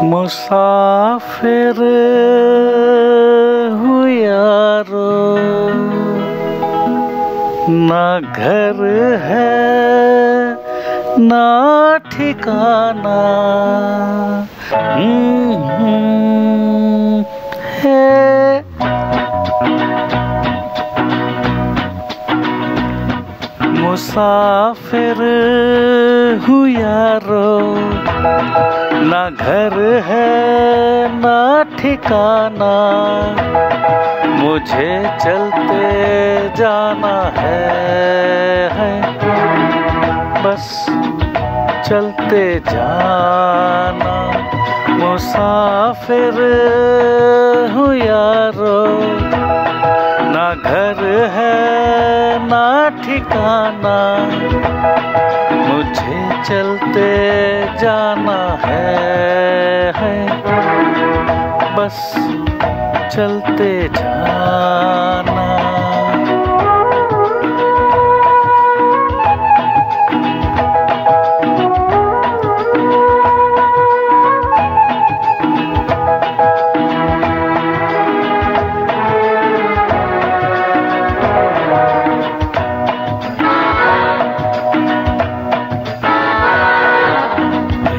मुसाफिर हूँ यारो, ना घर है ना ठिकाना है। मुसाफिर हूँ यारो, ना घर है ना ठिकाना, मुझे चलते जाना है बस चलते जाना। मुसाफिर हूँ यारो, ना घर है ना ठिकाना, मुझे चलते जाना है बस चलते जाना।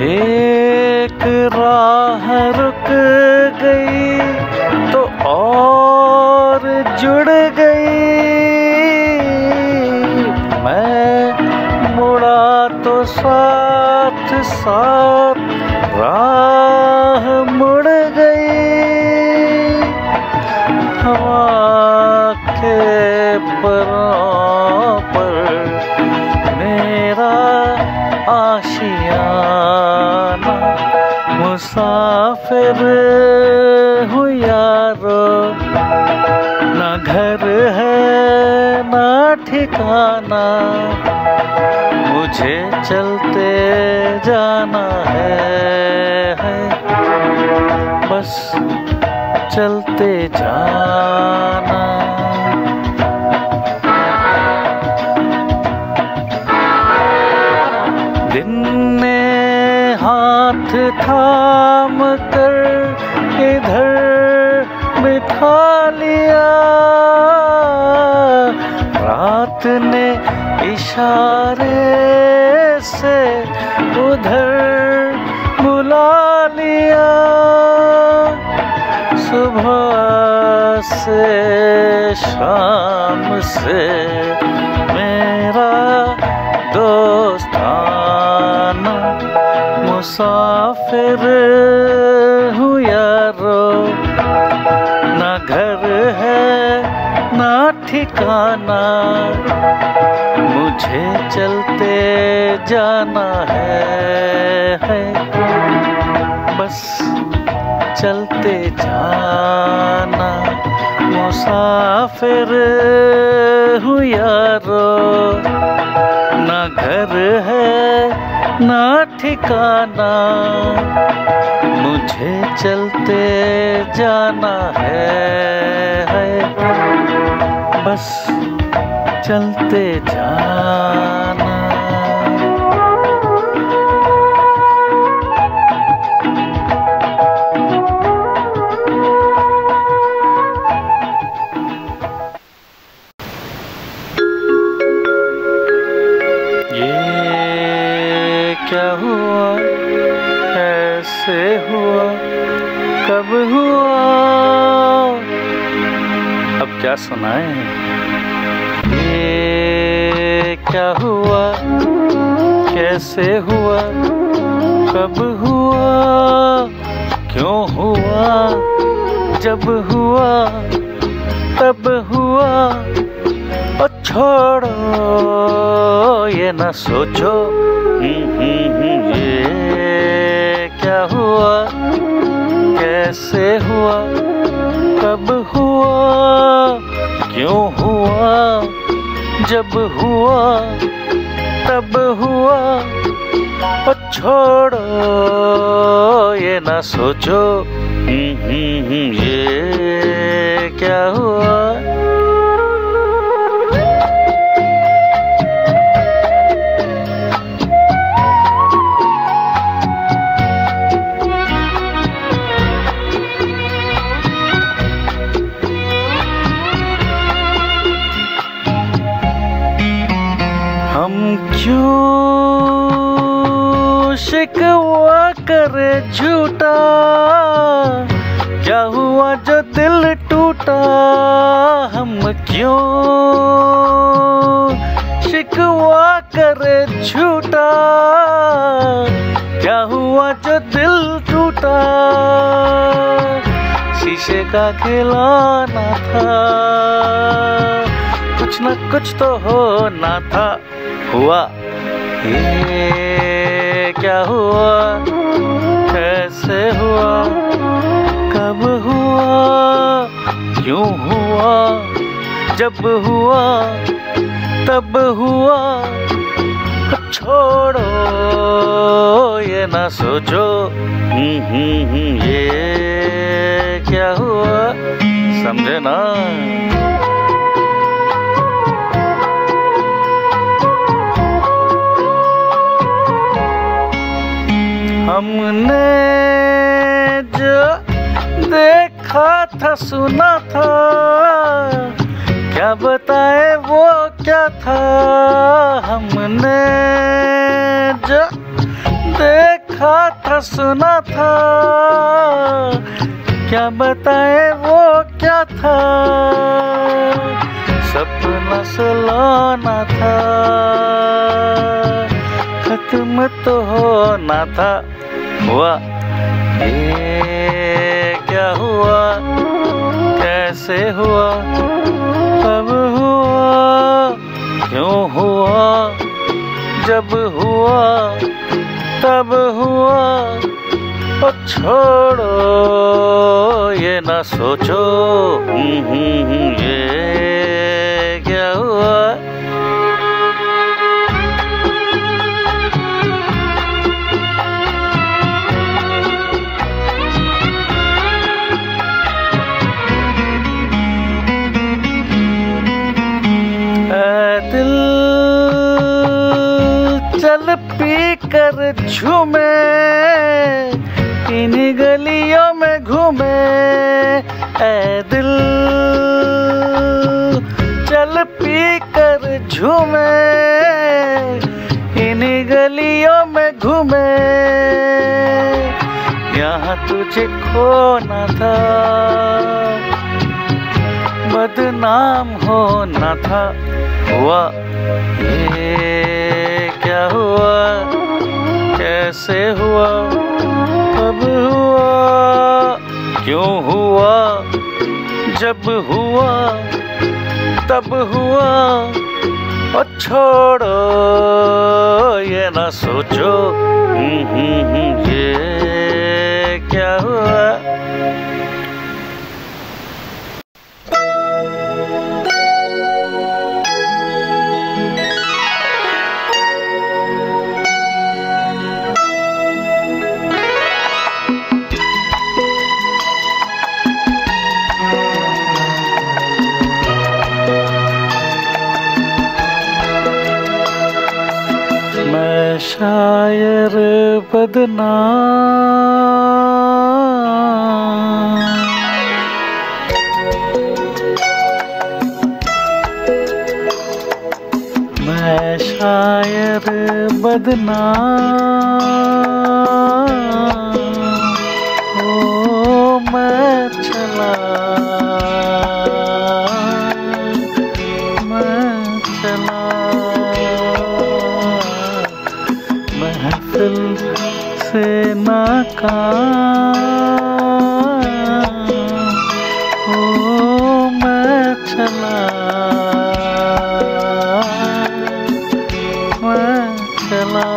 एक राह रुक गई तो और जुड़ गई, मैं मुड़ा तो साथ साथ राह मुड़ गई। हवा के परों पर मेरा आशियाना, मुसाफिर हूँ यारो, ना घर है ना ठिकाना, मुझे चलते जाना है बस चलते जाना। दिन ने हाथ थाम कर इधर बिठा लिया, रात ने इशारे से उधर बुला लिया। सुबह से शाम से मेरा दोस्ताना, मुसाफिर हूँ यारो, ना घर है ना ठिकाना, मुझे चलते जाना है बस चलते जाना। मुसाफिर हूँ यारो, ना घर है ना ठिकाना, मुझे चलते जाना है बस चलते जाना। क्या हुआ ऐसे हुआ कब हुआ, अब क्या सुनाए। ये क्या हुआ कैसे हुआ कब हुआ, क्यों हुआ जब हुआ तब हुआ। और छोड़ो ये न सोचो ये क्या हुआ कैसे हुआ कब हुआ, क्यों हुआ जब हुआ तब हुआ। और छोड़ो ये न सोचो ये क्या हुआ। क्यों शिकवा करे झूठा, क्या हुआ जो दिल टूटा। हम क्यों शिकवा करे झूठा, क्या हुआ जो दिल टूटा। शीशे का खिलौना था, कुछ न कुछ तो होना था। हुआ ये क्या हुआ, कैसे हुआ, कब हुआ, क्यों हुआ। जब हुआ तब हुआ, छोड़ो ये ना सोचो। ये क्या हुआ, समझे ना। हमने जो देखा था सुना था, क्या बताए वो क्या था। हमने जो देखा था सुना था, क्या बताए वो क्या था। सपना सुलाना था, खत्म तो होना था। हुआ ये क्या हुआ, कैसे हुआ, कब हुआ, क्यों हुआ। जब हुआ तब हुआ, छोड़ो ये ना सोचो। ये क्या हुआ। दिल चल पी कर झूमे, इन्हीं गलियों में घूमे। ऐ दिल चल पी कर झूमे, इन्हीं गलियों में घूमे। यहाँ तुझे खोना था, बदनाम होना था। हुआ ये क्या हुआ, कैसे हुआ, कब हुआ, क्यों हुआ। जब हुआ तब हुआ, छोड़ो ये ना सोचो। ये क्या हुआ। मैं शायर बदनाम, मैं शायर बदनाम। ओ मैं चला, मैं चला, महफिल से नाकाम। ओ मैं चला, मैं चला,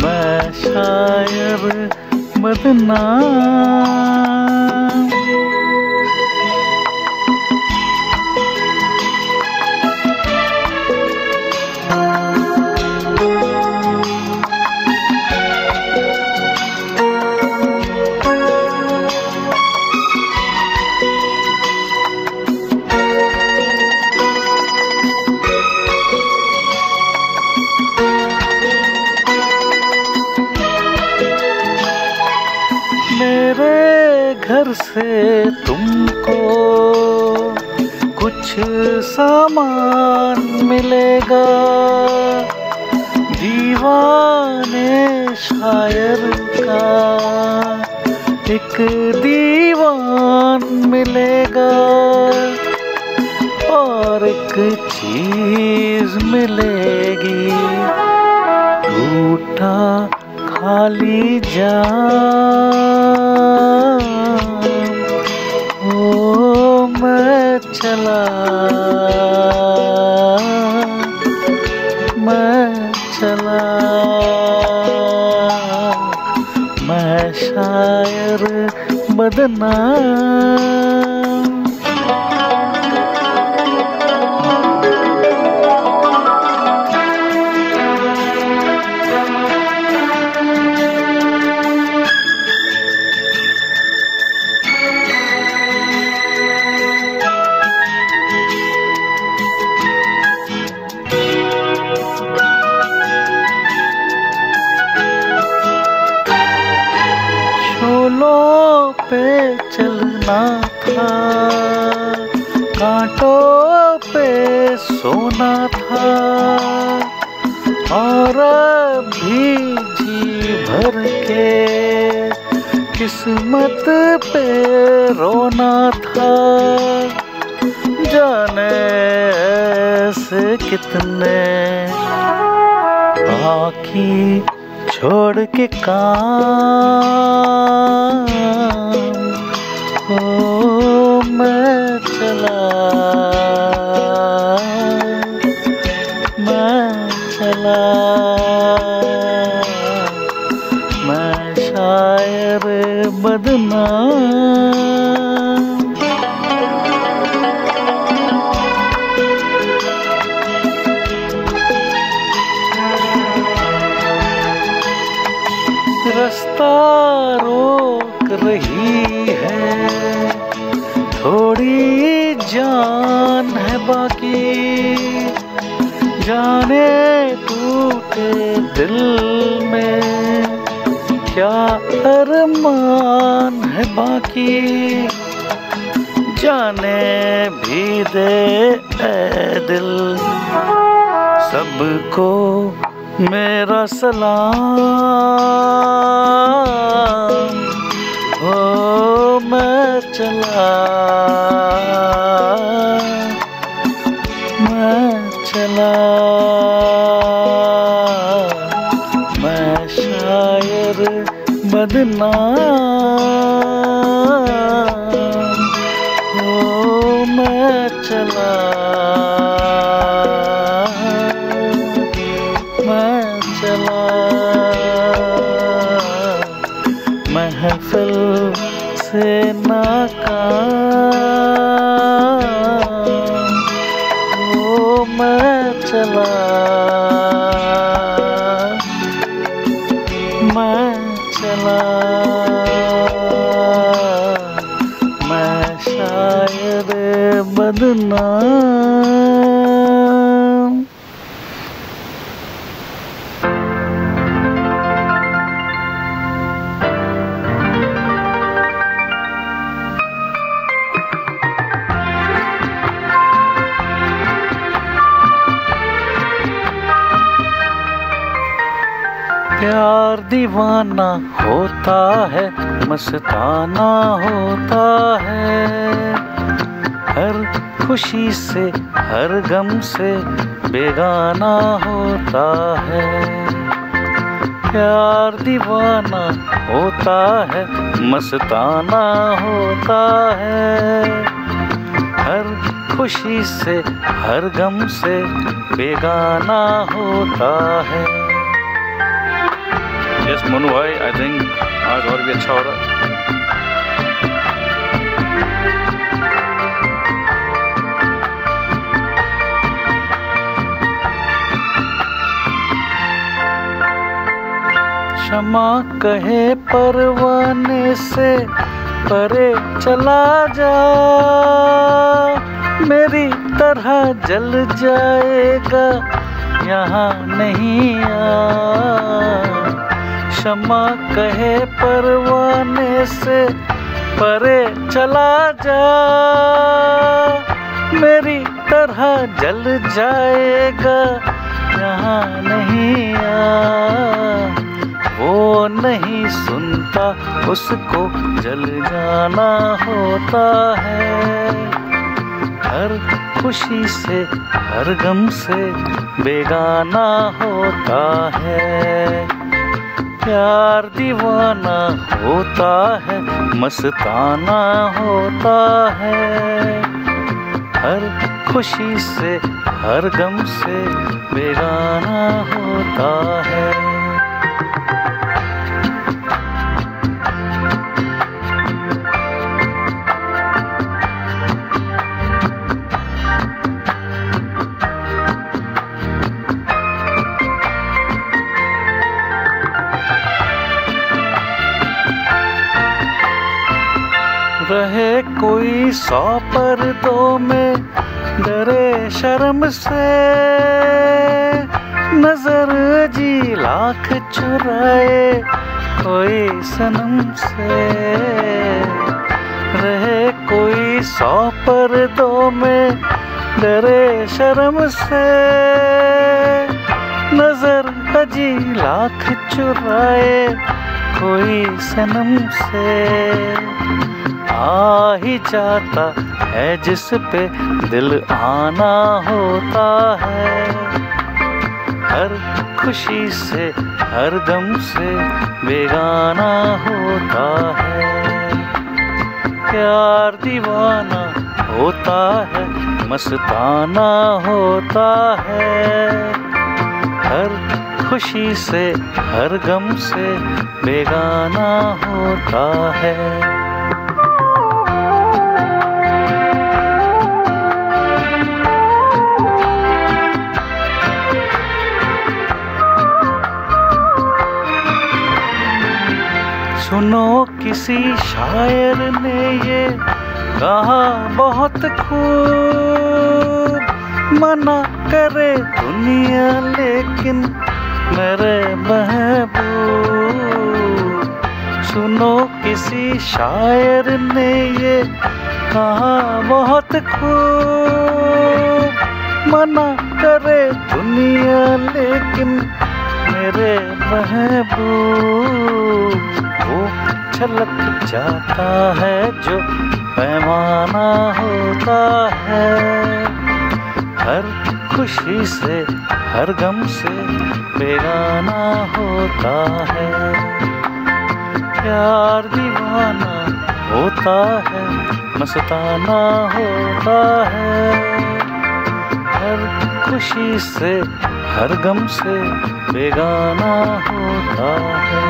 मैं शायर बदनाम। मेरे घर से तुमको कुछ कुछ सामान मिलेगा, दीवाने शायर का एक दीवान मिलेगा, और एक चीज मिलेगी, टूटा खाली जाम। ओ मैं चला, मैं चला, मैं शायर बदनाम। शोलों पे चलना था, कांटों पे सोना था, और अभी जी भर के किस्मत पे रोना था। जाने ऐसे कितने बाकी छोड़ के काम, ओ मैं चला, मैं चला, मैं शायर बदनाम। रास्ता रोक रही है, थोड़ी जान है बाकी, जाने टूटे दिल में क्या अरमान है बाकी, जाने भी दे ऐ दिल सबको मेरा सलाम। ओ मैं चला, मैं चला, मैं शायर बदनाम। ओ मैं चला, महफिल से नाकाम। ओ मैं चला, मैं चला, मैं शायर बदनाम। प्यार दीवाना होता है, मस्ताना होता है, हर खुशी से हर गम से बेगाना होता है। प्यार दीवाना होता है, मस्ताना होता है, हर खुशी से हर गम से बेगाना होता है। यस मनु भाई, आई थिंक आज और भी अच्छा हो रहा है। क्षमा कहे परवाने से परे चला जा, मेरी तरह जल जाएगा यहाँ नहीं आ। क्षमा कहे परवाने से परे चला जा, मेरी तरह जल जाएगा यहाँ नहीं वो नहीं सुनता, उसको जल जाना होता है। हर खुशी से हर गम से बेगाना होता है। प्यार दीवाना होता है, मस्ताना होता है। हर खुशी से हर गम से बेगाना होता है। रहे कोई 100 पर्दों में, डरे शर्म से, नजर जी लाख चुराए कोई सनम से। रहे कोई 100 पर्दों में, डरे शर्म से, नजर जी लाख चुराए कोई सनम से। आ ही जाता है जिस पे दिल आना होता है। हर खुशी से हर गम से बेगाना होता है। प्यार दीवाना होता है, मस्ताना होता है। हर खुशी से हर गम से बेगाना होता है। सुनो किसी शायर ने ये कहा बहुत खूब, मना करे दुनिया लेकिन मेरे महबूब। सुनो किसी शायर ने ये कहा बहुत खूब, मना करे दुनिया लेकिन मेरे महबूब। वो छलक जाता है जो पैमाना होता है। हर खुशी से हर गम से बेगाना होता है। प्यार दीवाना होता है, मस्ताना होता है। हर खुशी से हर गम से बेगाना होता है।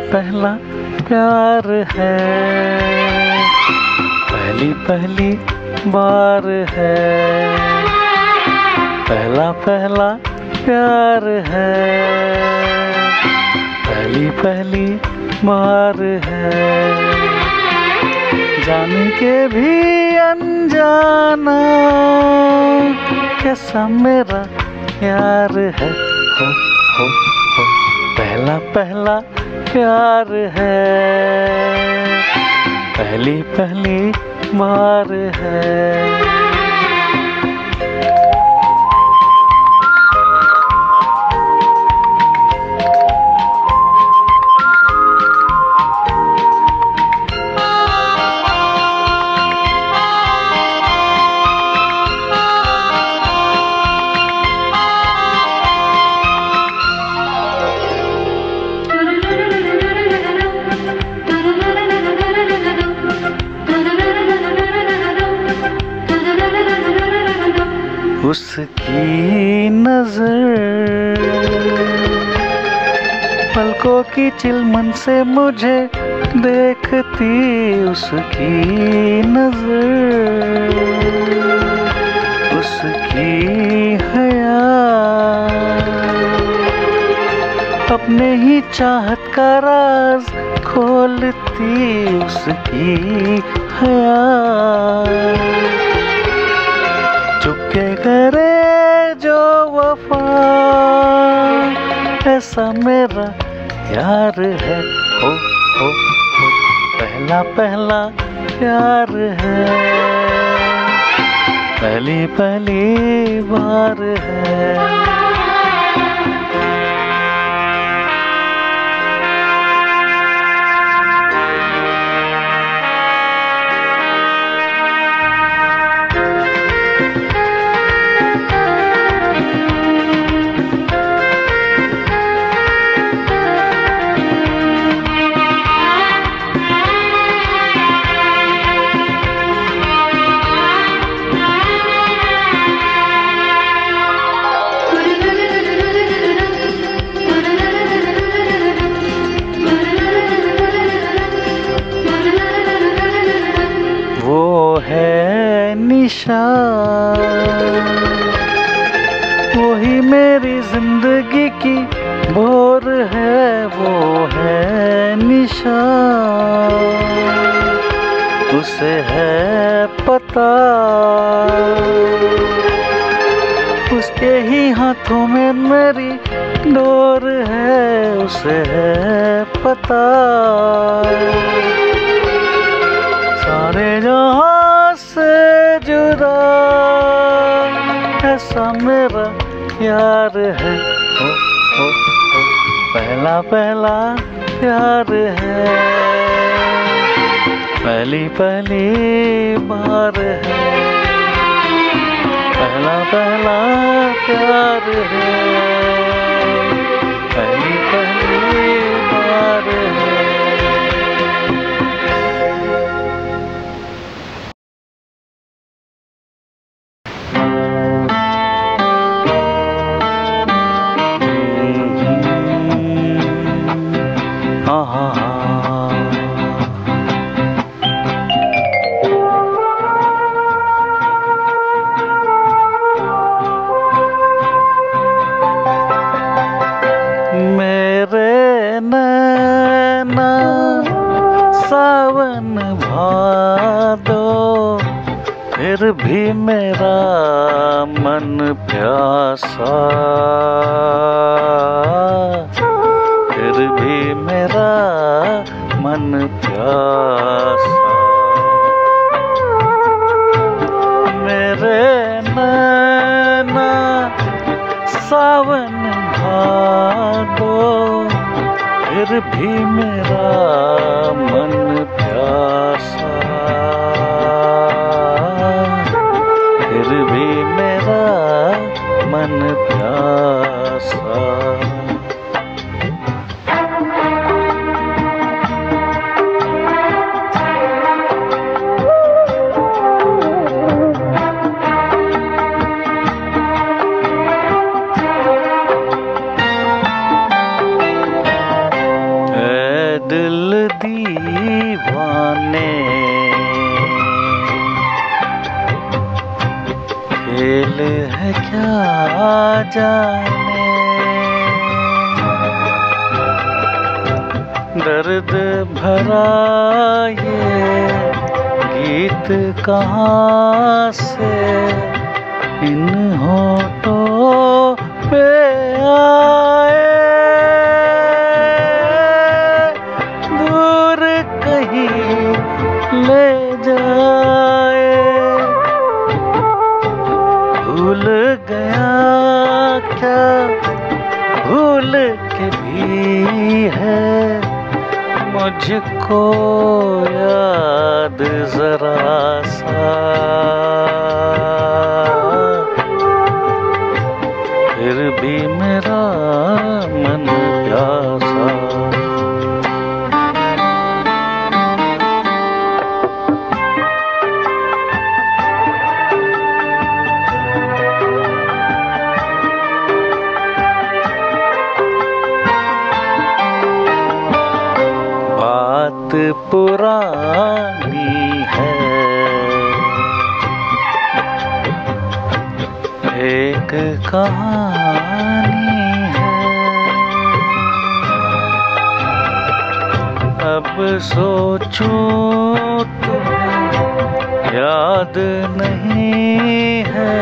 पहला प्यार है, पहली पहली बार है। पहला पहला प्यार है, पहली पहली बार है। जान के भी अनजाना कैसा मेरा यार है। हो पहला पहला प्यार है, पहली पहली बार है। उसकी नजर पलकों की चिलमन से मुझे देखती, उसकी नजर उसकी हया अपने ही चाहत का राज खोलती, उसकी हया चुपके करे जो वफा, ऐसा मेरा यार है। हो पहला पहला प्यार है, पहली पहली बार है। वही मेरी जिंदगी की भोर है, वो है निशान, उसे है पता, उसके ही हाथों में मेरी डोर है, उसे है पता। सारे जहां से जुदा ऐसा मेरा यार है। हो पहला पहला प्यार है, पहली पहली बार है, पहला पहला प्यार है, पहली पहली बार है। मेरे नैना सावन भादो, फिर भी मेरा मन प्यासा, फिर भी मेरा मन प्यासा। मेरे नैना सावन भादो, फिर भी मेरा मन प्यासा, फिर भी मेरा मन प्यासा। दिल दीवाने खेल है क्या जाने, दर्द भरा ये गीत कहाँ से इन होठों पे आए, ले जाए। भूल गया क्या भूल के भी है मुझको याद जरा सा, फिर भी मेरा मन प्यासा। पुरानी है, एक कहानी है। अब सोचूं तुम्हें याद नहीं है,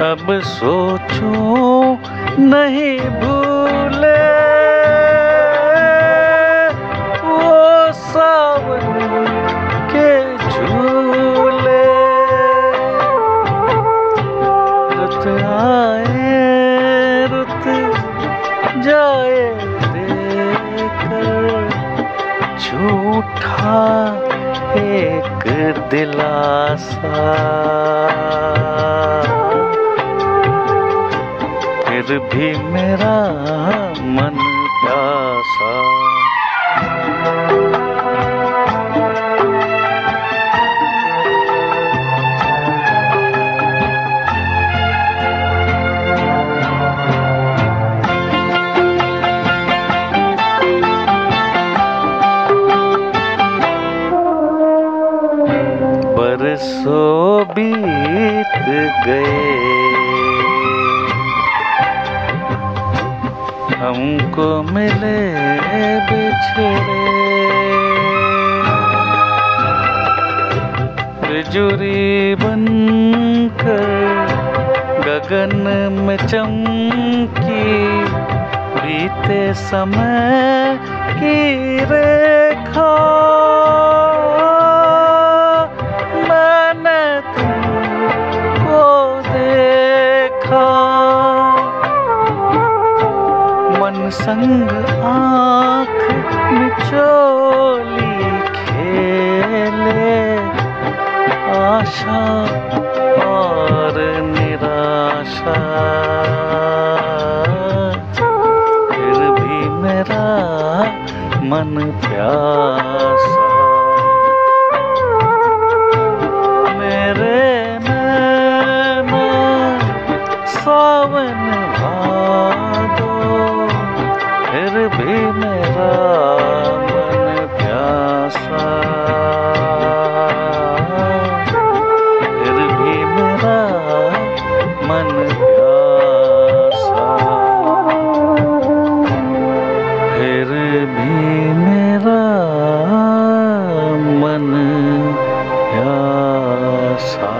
अब सोचूं नहीं भूले वो सावन के झूले। रुत आए रुत जाए देकर झूठा एक दिलासा, फिर भी मेरा मन प्यासा। बरसों बीत गए, हमको मिले बिछड़े, बिजुरी बनकर गगन में चमकी, बीते समय की रेखा मैंने तुमको देखा। मन संग आँख मिचोली खेले, आशा और निराशा, फिर भी मेरा मन प्यासा। मेरे नैना सावन भादो, फिर भी मेरा मन प्यासा, फिर भी मेरा मन प्यासा, फिर भी मेरा मन प्यासा।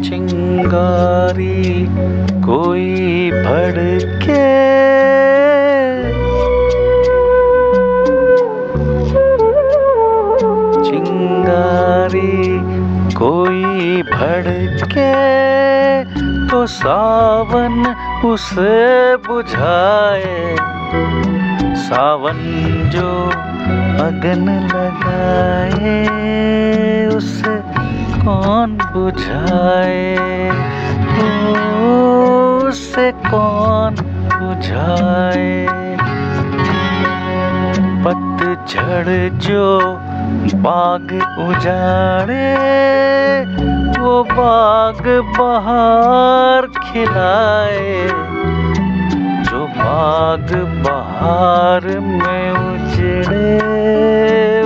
चिंगारी कोई भड़के, चिंगारी कोई भड़के, तो सावन उसे बुझाए। सावन जो अगन लगाए, उसे कौन बुझाए, उसे कौन बुझाए। पतझड़ जो बाग उजाड़े, वो बाग बहार खिलाए। जो बाग बहार में उजड़े,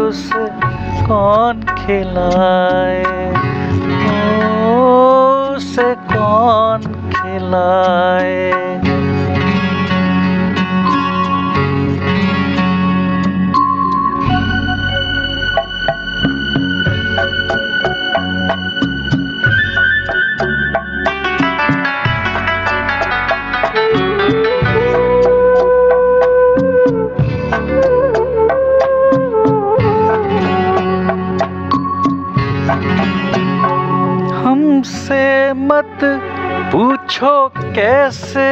उसे कौन खिलाए, उसे कौन खिलाए। हमसे मत पूछो कैसे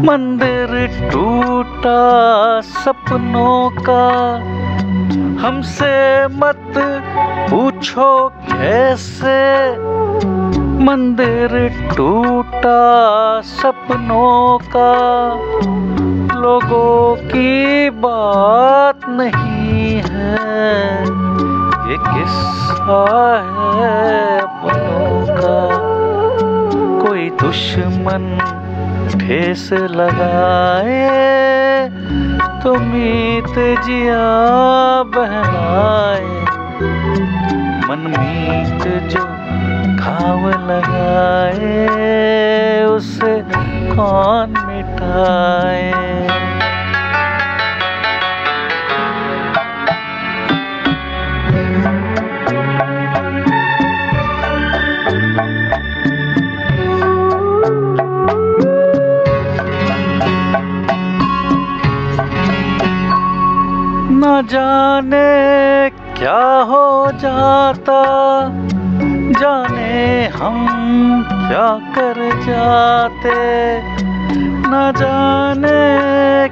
मंदिर टूट टूटा सपनों का, हमसे मत पूछो कैसे। मंदिर टूटा सपनों का, लोगों की बात नहीं है, ये किस्सा है अपनों का। कोई दुश्मन ठेस लगाए तो मीत जिया बहलाए, मनमीत जो घाव लगाए उसे कौन मिटाए। न जाने क्या हो जाता, जाने हम क्या कर जाते। न जाने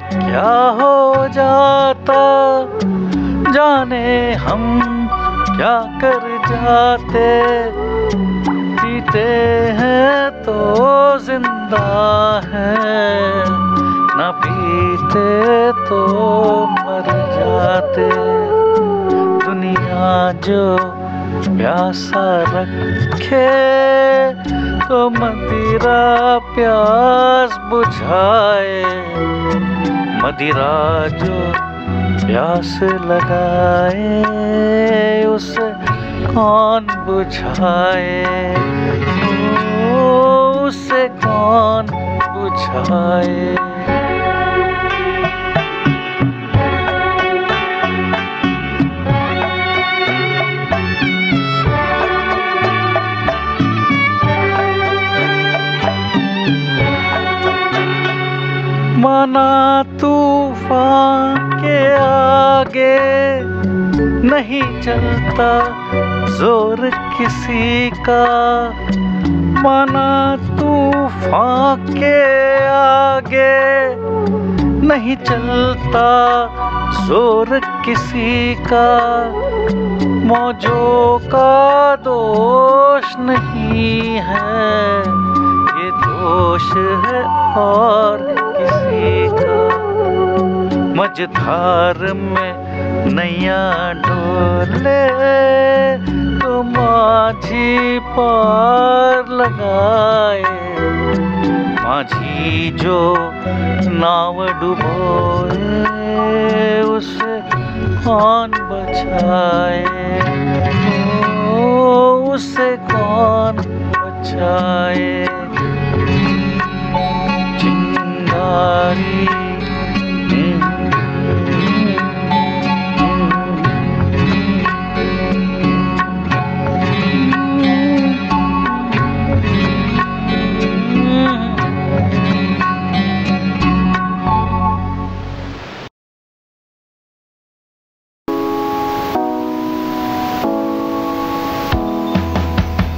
क्या हो जाता, जाने हम क्या कर जाते। जीते हैं तो जिंदा हैं, न पीते तो मर जाते। दुनिया जो प्यासा रखे तो मदिरा प्यास बुझाए, मदिरा जो प्यास लगाए उसे कौन बुझाए, उसे कौन बुझाए। माना तूफान के आगे नहीं चलता जोर किसी का। माना तूफान के आगे नहीं चलता जोर किसी का। मौजों का दोष नहीं है, ये दोष है और किसी का। मझधार में नैया डोले तो माझी पार लगाए, माझी जो नाव डुबोए उसे कौन बचाए, उसे कौन बचाए। चिंगारी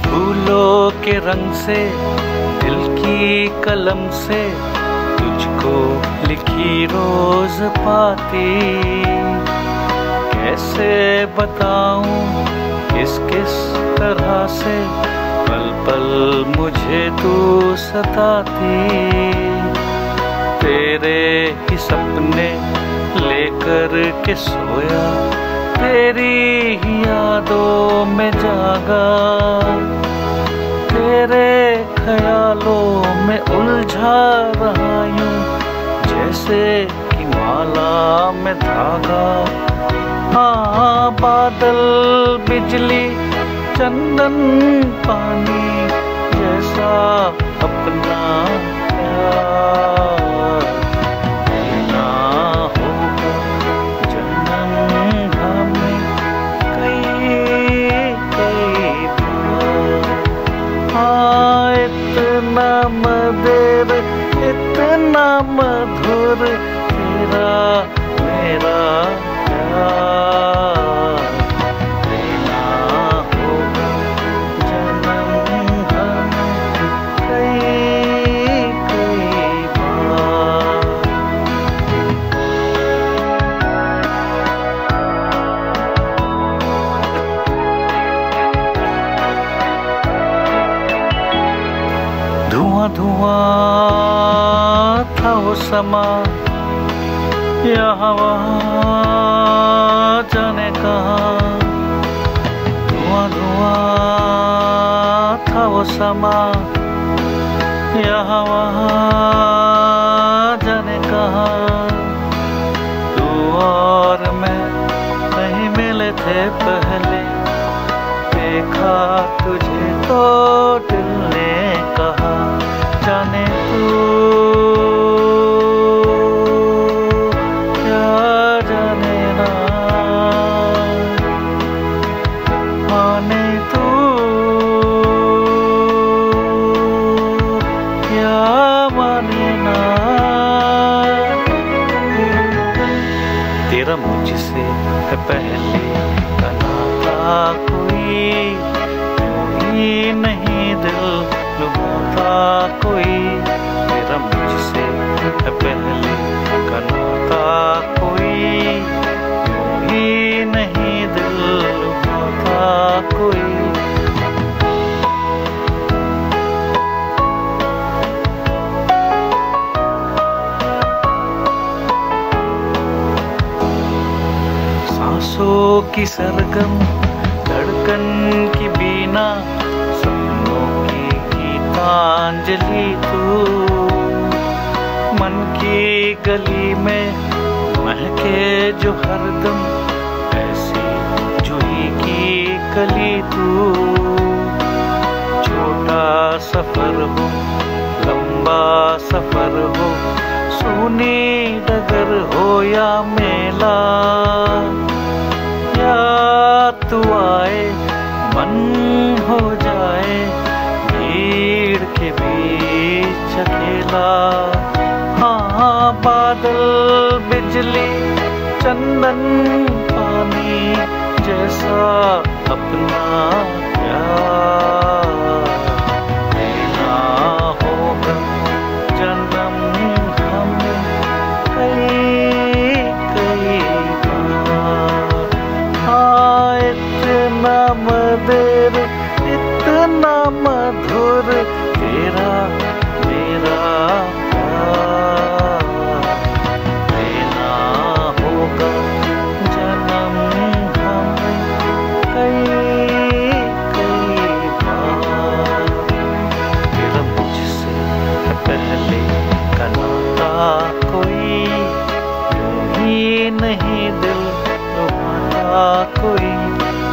फूलों के रंग से दिल की कलम से तुझको लिखी रोज पाती। कैसे बताऊं किस किस तरह से पल पल मुझे तू सताती। तेरे ही सपने लेकर के सोया, तेरी ही यादों में जागा। तेरे ख्यालों में उलझा रहा यूं जैसे कि माला में धागा। हाँ, बादल बिजली चंदन पानी जैसा अपना प्यार देना होगा जन्म हमें कई कई बार। हाँ, इतना मधुर इतना मधुर तेरा मेरा प्यार देना होगा जन्म धुआं धुआं था वो समा, यहाँ वहाँ जाने कहाँ। धुआं धुआं था वो समा, यहाँ वहाँ जाने कहाँ। तू और मैं नहीं मिले थे पहले, देखा तुझे तो दिल ने कहा, जाने तू क्या जाने ना, माने तू क्या माने ना। तेरा मुझसे पहले का नाता कोई यूं ही नहीं दिल लुभाता कोई। तेरा मुझसे पहले का नाता कोई यूं ही नहीं दिल लुभाता कोई। सांसों की सरगम धड़कन की बीना, सपनों की गीतांजलि तू। मन की गली में महके जो हरदम, ऐसी जूही की कली तू। छोटा सफर हो लंबा सफर हो, सूनी डगर हो या मेला, या तू आए मन हो जाए भीड़ के बीच अकेला। हाँ बादल बिजली चंदन पानी जैसा अपना प्यार, देना होगा जन्म हमें कई कई बार। हाँ इतना मधुर इतना मधुर तेरा मेरा प्यार, देना होगा जन्म हमें कई कई बार। तेरा मुझसे पहले का नाता कोई यूं ही नहीं दिल लुभाता कोई।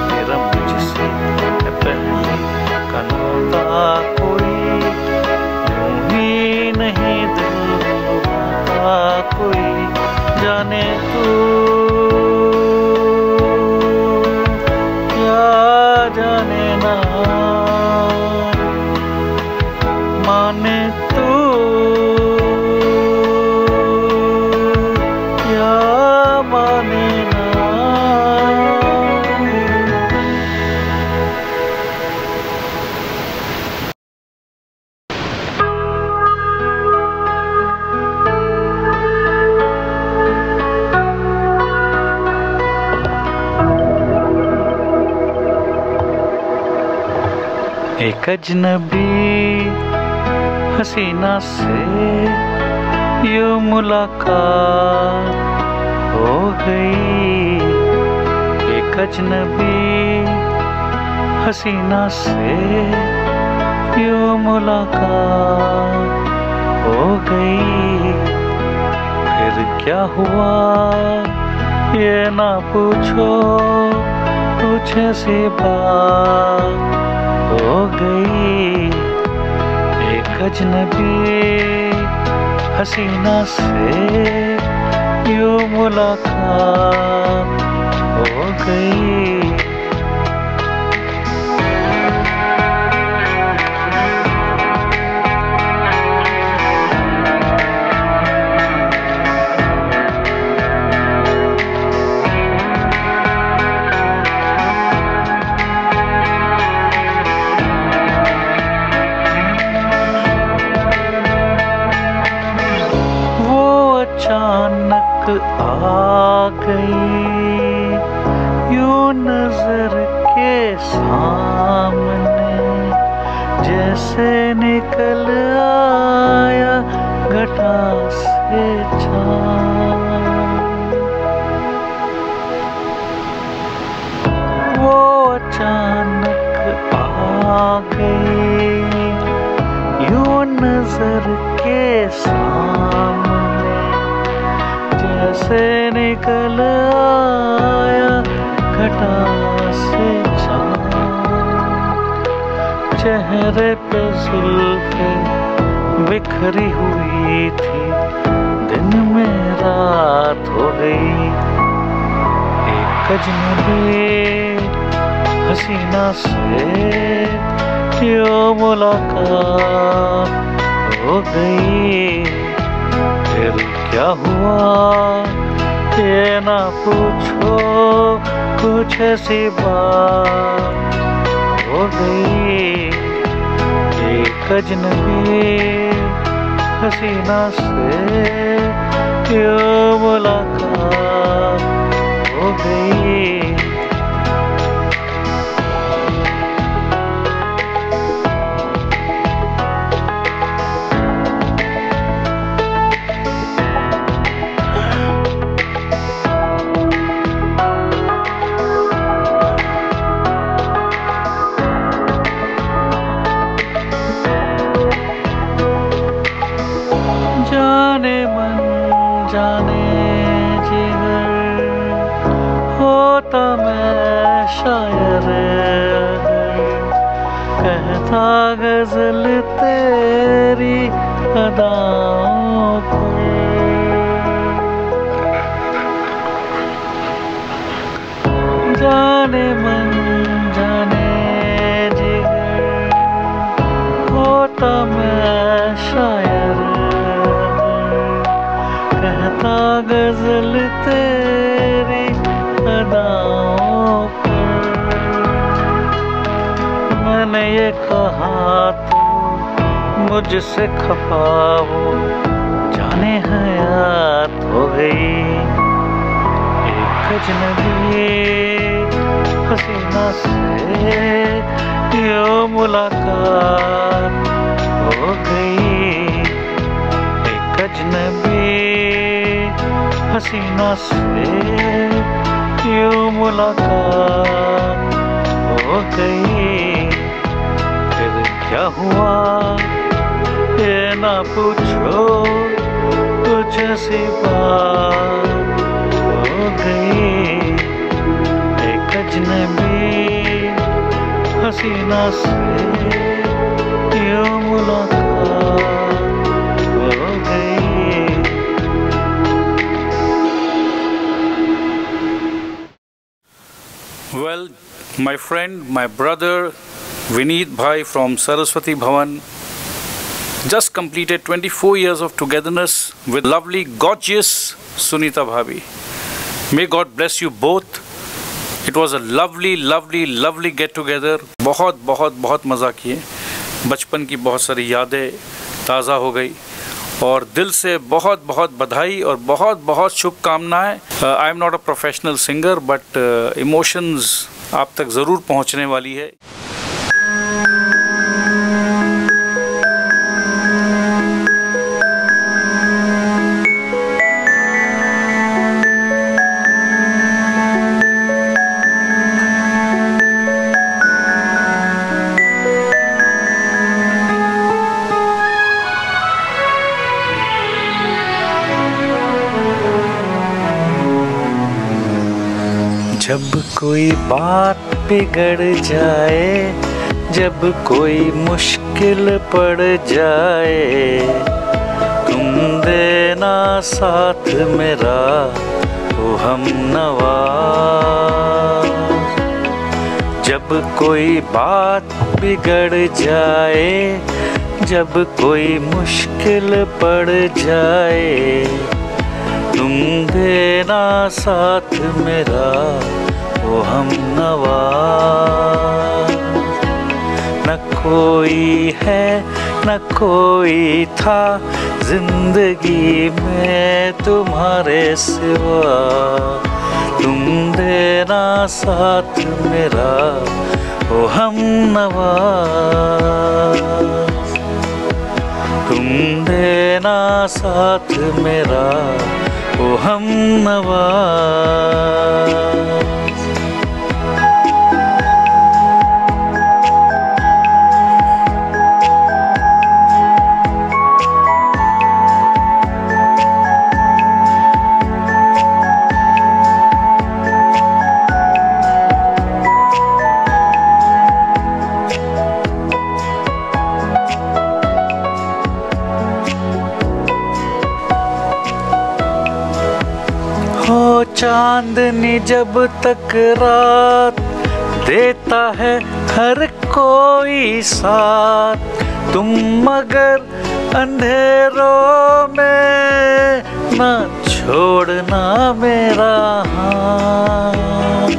तेरा मुझसे पहले का नाता कोई यूं ही नहीं दिल लुभाता कोई। जाने तू क्या जाने ना, माने तू क्या माने ना। एक अजनबी हसीना से यूं मुलाकात हो गई। एक अजनबी हसीना से यूं मुलाकात हो गई। फिर क्या हुआ ये ना पूछो, कुछ ऐसी बात हो गई। एक अजनबी हसीना से यूं मुलाकात हो गई। अचानक आ गई यूं नजर के सामने, जैसे निकल आया घटा से चाँद। वो अचानक आ गई यूं नजर के सामने, जैसे निकल आया घटा से चाँद। चेहरे पे जुल्फे बिखरी हुई थी, दिन में रात हो गई। एक अजनबी हसीना से यूं मुलाकात हो गई। फिर क्या हुआ ये ना पूछो, कुछ ऐसी बात हो गई। एक अजनबी हसीना से यूं मुलाकात हो गई। जाने मन जाने जिगर होता मैं शायर, कहता गजल तेरी अदाओं पर। जाने मन जाने जिगर होता मैं शायर, कहता गजल तेरी अदाओं पर। मैंने ये कहा तो मुझसे खफा हो, जाने हयात हो गई। एक अजनबी हसीना से यूं मुलाकात हो गई। एक अजनबी हसीना से यूं मुलाकात हो गई। फिर क्या हुआ ये ना पूछो, कुछ ऐसी बात हो गई। एक अजनबी हसीना से यूं मुलाकात हो गई। Well, my friend, my brother Vineet Bhai from Saraswati Bhavan just completed 24 years of togetherness with lovely, gorgeous Sunita Bhabhi. May God bless you both. It was a lovely, lovely, lovely get together. बहुत बहुत बहुत मज़ा किए, बचपन की बहुत सारी यादें ताज़ा हो गई और दिल से बहुत बहुत बधाई और बहुत बहुत शुभकामनाएं। I am not a professional singer but emotions आप तक ज़रूर पहुंचने वाली है। जब कोई बात बिगड़ जाए, जब कोई मुश्किल पड़ जाए, तुम देना साथ मेरा ओ हमनवा। जब कोई बात बिगड़ जाए, जब कोई मुश्किल पड़ जाए, तुम देना साथ मेरा ओ हमनवा। न कोई है न कोई था जिंदगी में तुम्हारे सिवा, तुम देना साथ मेरा ओ हमनवा, तुम देना साथ मेरा ओ हमनवा। हो चांदनी जब तक रात देता है हर कोई साथ, तुम मगर अंधेरों में ना छोड़ना मेरा हाथ।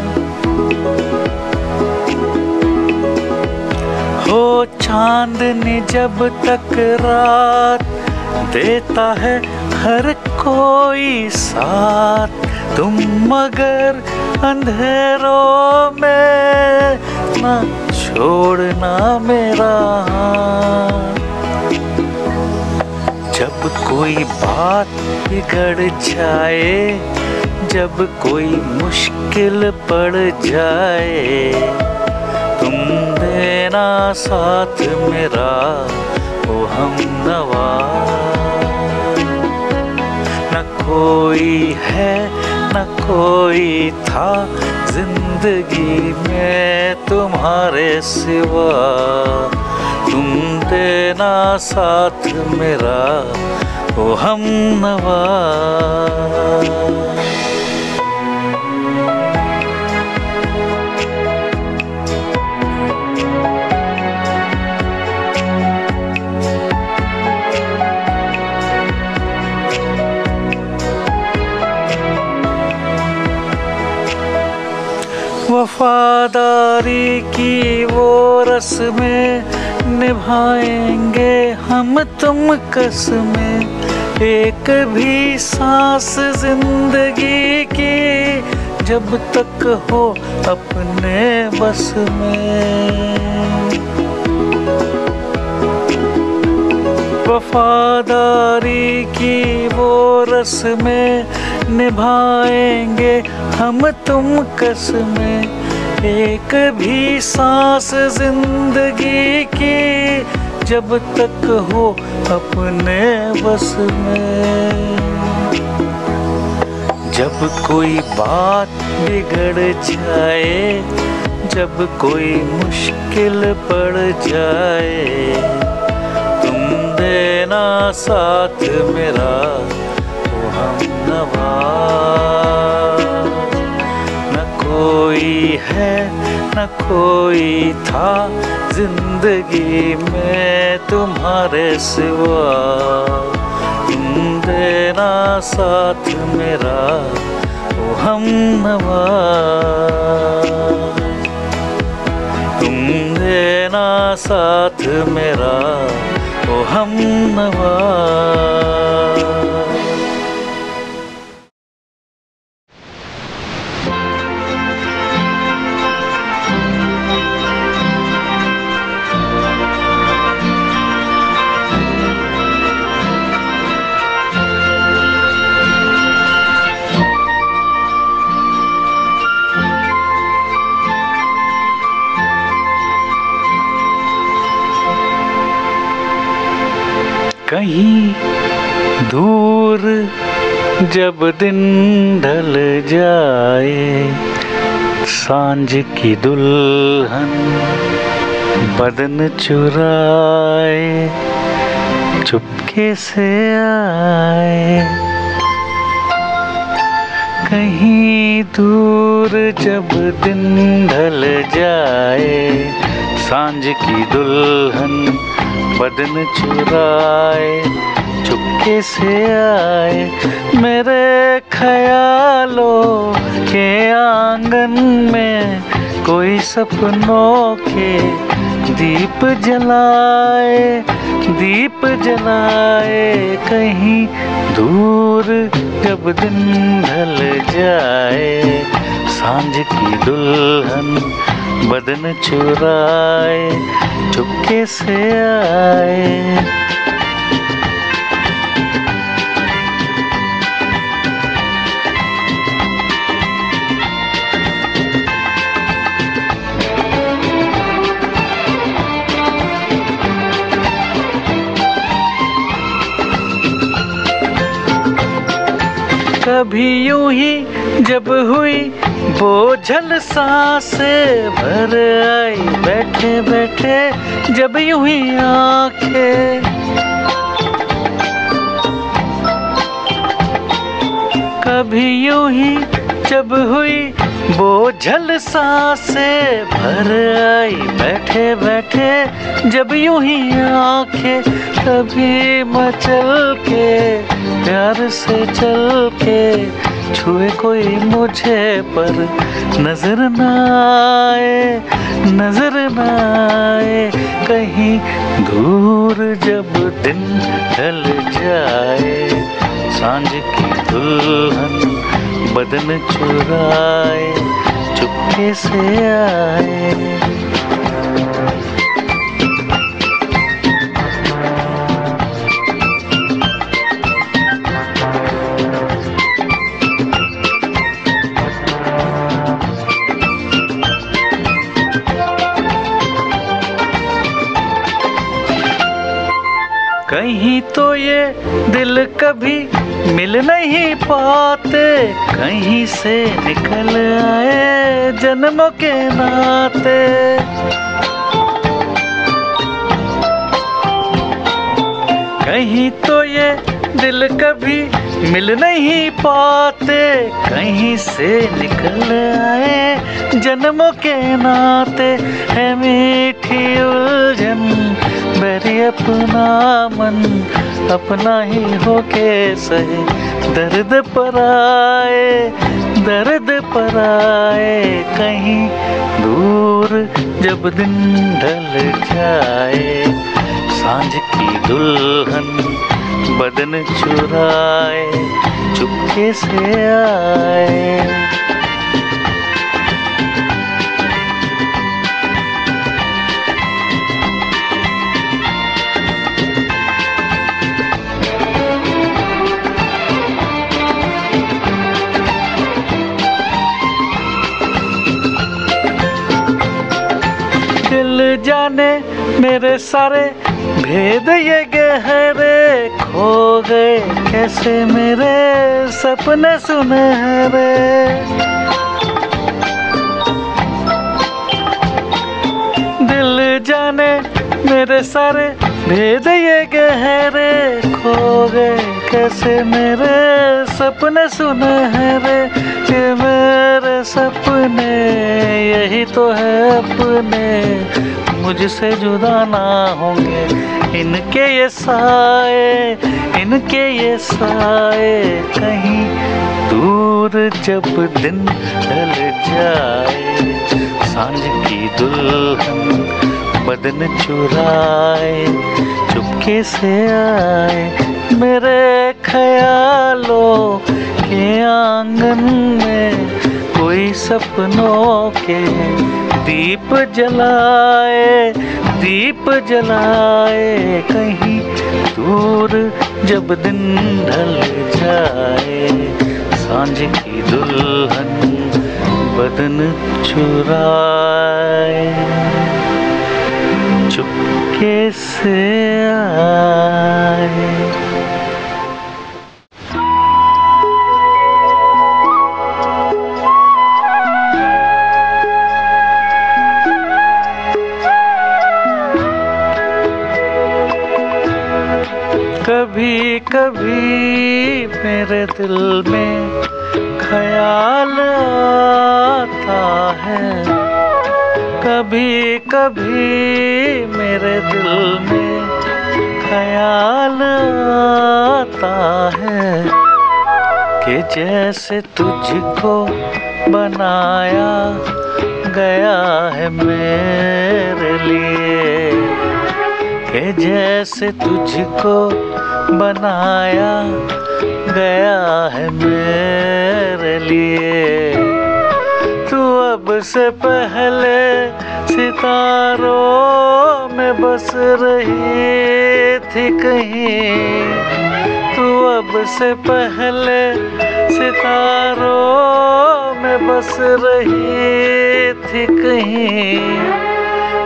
हो चांदनी जब तक रात देता है हर कोई साथ, तुम मगर अंधेरों में ना छोड़ना मेरा हाथ। जब कोई बात बिगड़ जाए, जब कोई मुश्किल पड़ जाए, तुम देना साथ मेरा ओ हमनवा। न कोई है न कोई था जिंदगी में तुम्हारे सिवा, तुम देना साथ मेरा ओ हमनवा। वफादारी की वो रस्में निभाएंगे हम तुम कसमें, एक भी सांस जिंदगी की जब तक हो अपने बस में। वफादारी की वो रस्में निभाएंगे हम तुम कसमें, एक भी सांस जिंदगी की जब तक हो अपने बस में। जब कोई बात बिगड़ जाए, जब कोई मुश्किल पड़ जाए, तुम देना साथ मेरा ओ हमनवा। न कोई है न कोई था जिंदगी में तुम्हारे सिवा, तुम देना साथ मेरा ओ हमनवा। तुम देना साथ मेरा ओ हमनवा। कहीं दूर जब दिन ढल जाए, सांझ की दुल्हन बदन चुराए चुपके से आए। कहीं दूर जब दिन ढल जाए, सांझ की दुल्हन बदन चुराए चुपके से आए। मेरे ख्यालों के आंगन में कोई सपनों के दीप जलाए, दीप जलाए। कहीं दूर जब दिन ढल जाए, सांझ की दुल्हन बदन चुराए चुपके से आए। कभी यूं ही जब हुई बोझल सांसें भर आई बैठे बैठे जब यूं ही आंखें। कभी यूं ही जब हुई बोझल सांसें भर आई बैठे बैठे जब यूं ही आंखें। कभी मचल के प्यार से चल के छुए कोई मुझे पर नजर न आए, नजर न आए। कहीं दूर जब दिन ढल जाए, सांझ की दुल्हन बदन चुराए चुपके से आए। कहीं तो ये दिल कभी मिल नहीं पाते, कहीं से निकल आए जन्मों के नाते। कहीं तो ये दिल कभी मिल नहीं पाते, कहीं से निकल आए जन्मों के नाते। है मीठी उलझन मेरी अपना मन, अपना ही होके सहे दर्द पर आए, दर्द पर आए। कहीं दूर जब दिन ढल जाए, सांझ की दुल्हन बदन चुराए चुपके से आए। दिल जाने मेरे सारे भेद ये गहरे, खो गए कैसे मेरे सपने सुनहरे। दिल जाने मेरे सारे भेद ये गहरे, खो गए कैसे मेरे सपने सुनहरे। ये मेरे सपने यही तो है अपने, मुझसे जुदा ना होंगे इनके ये साए, इनके ये साए। कहीं दूर जब दिन ढल जाए, सांझ की दुल्हन बदन चुराए चुपके से आए। मेरे ख्यालों के आंगन में कोई सपनों के दीप जलाए, दीप जलाए। कहीं दूर जब दिन ढल जाए, सांझ की दुल्हन बदन चुराए चुपके से आए। कभी कभी मेरे दिल में ख्याल आता है, कभी कभी मेरे दिल में ख्याल आता है कि जैसे तुझको बनाया गया है मेरे लिए, कि जैसे तुझको बनाया गया है मेरे लिए। तू अब से पहले सितारों में बस रही थी कहीं, तू अब से पहले सितारों में बस रही थी कहीं।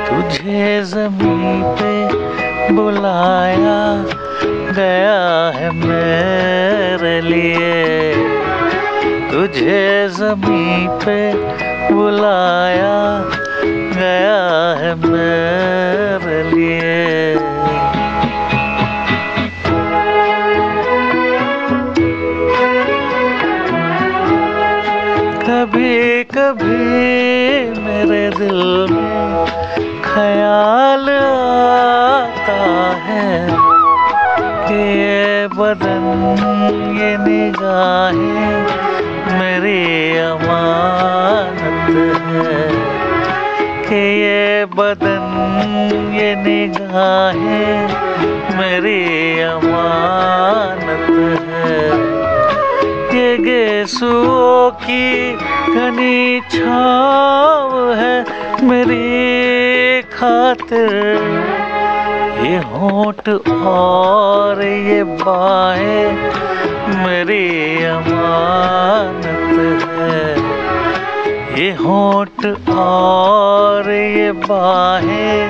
तुझे ज़मीं पे बुलाया गया है मेरे लिए, तुझे ज़मीं पे बुलाया गया है मेरे लिए। कभी कभी मेरे दिल में ख्याल आता है कि ये बदन ये निगाहें मेरी अमानत है, कि ये बदन ये निगाहें मेरी अमानत है। ये गेसुओं की घनी छाँव है मेरी खातिर, ये होंठ और ये बाहें मेरी अमानत है, ये होंठ और ये बाहें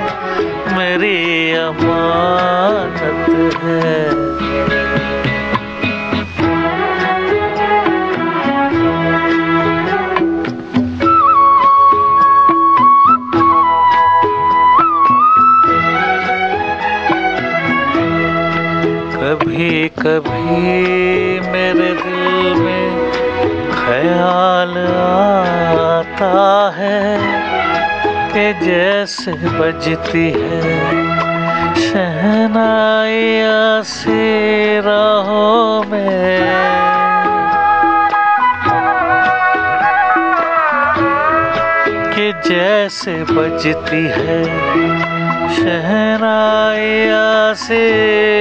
मेरी अमानत है। कभी कभी मेरे दिल में ख्याल आता है कि जैसे बजती है शहनाइयाँ सी राहों में, कि जैसे बजती है शहनाइयाँ सी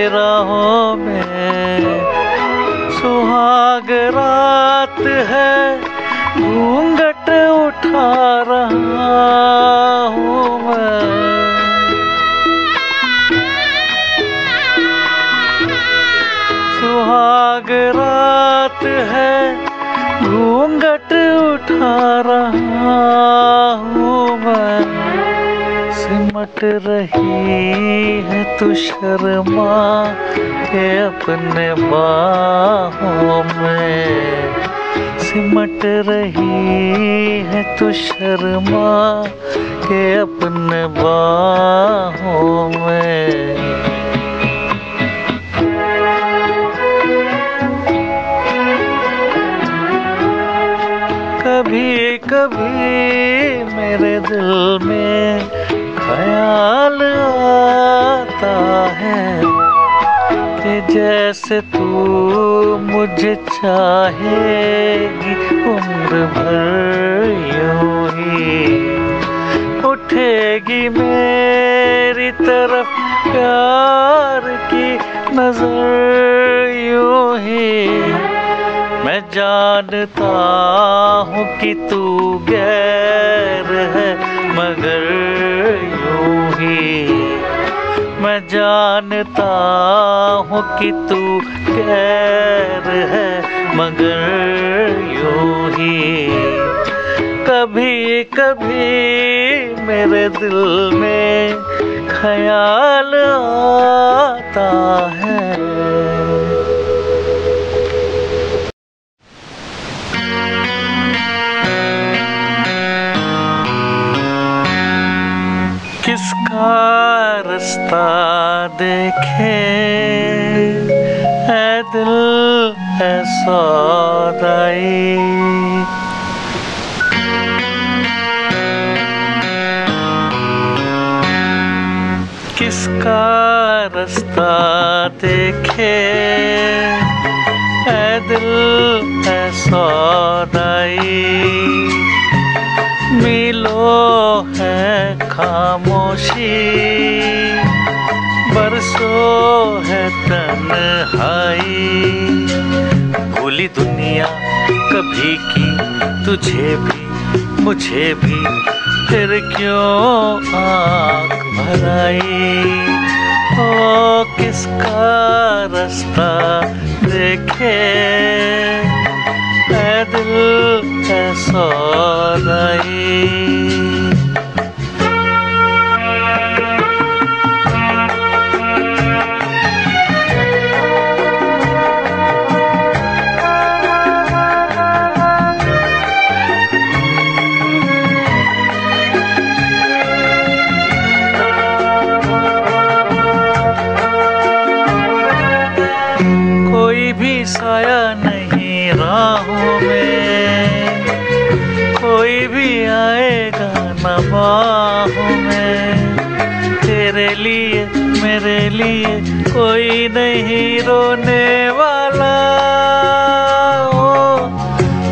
राहों में। सुहाग रात है घूंघट उठा रहा हूँ मैं, सुहाग रात है घूंघट उठा रहा हूँ मैं। सिमट रही है तू शर्मा के अपने बाहों में, सिमट रही है तू शर्मा के अपने बाहों में। कभी कभी मेरे दिल में ख्याल आता है कि जैसे तू मुझे चाहेगी उम्र भर यूं ही, उठेगी मेरी तरफ प्यार की नजर यूं ही। मैं जानता हूँ कि तू गैर है मगर यूं ही, मैं जानता हूँ कि तू गैर है मगर यूं ही। कभी कभी मेरे दिल में ख्याल आता है। किसका रास्ता देखे है दिल है सौदाई, किसका रास्ता देखे है दिल है सौदाई। मिलो है खामोशी बरसों है तन्हाई, भूली दुनिया कभी की तुझे भी मुझे भी फिर क्यों आँख भर आई। ओ किसका रास्ता देखे ऐ दिल ऐ सौदाई। साया नहीं राहों में, कोई भी आएगा न बाहों में। तेरे लिए मेरे लिए कोई नहीं रोने वाला। ओ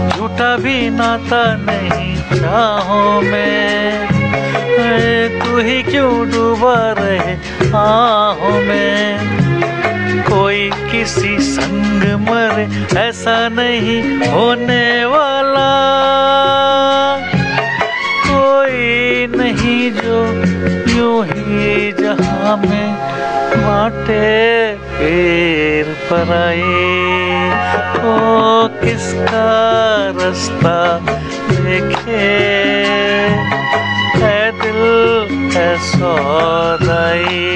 झूठा भी नाता नहीं चाहों में। तू ही क्यों डूबा रहे आहों में। कोई किसी संग मरे ऐसा नहीं होने वाला। कोई नहीं जो यूं ही जहां में बाटे पैर पर आए। ओ किसका रास्ता देखे ऐ दिल ऐ सौदाई।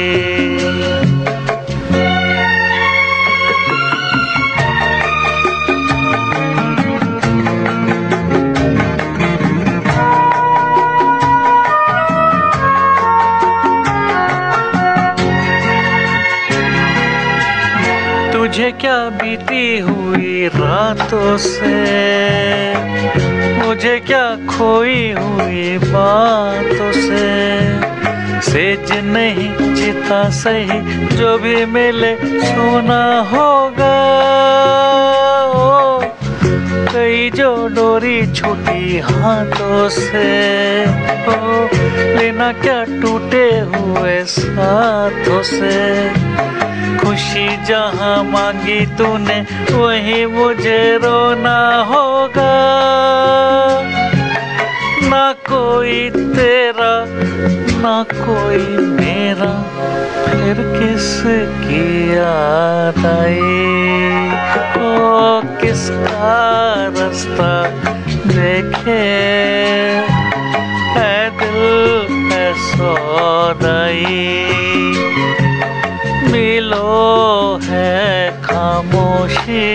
मुझे क्या बीती हुई रातों से, मुझे क्या खोई हुई बातों से। सेज नहीं चिता सही जो भी मिले सोना होगा। ओ कई जो डोरी छूटी हाथों से। ओ लेना क्या टूटे हुए साथों से। खुशी जहाँ मांगी तूने वही मुझे रोना होगा। ना कोई तेरा ना कोई मेरा फिर किसकी याद आई। ओ किसका रास्ता देखे ऐ दिल ऐ सौदाई। मिलो है खामोशी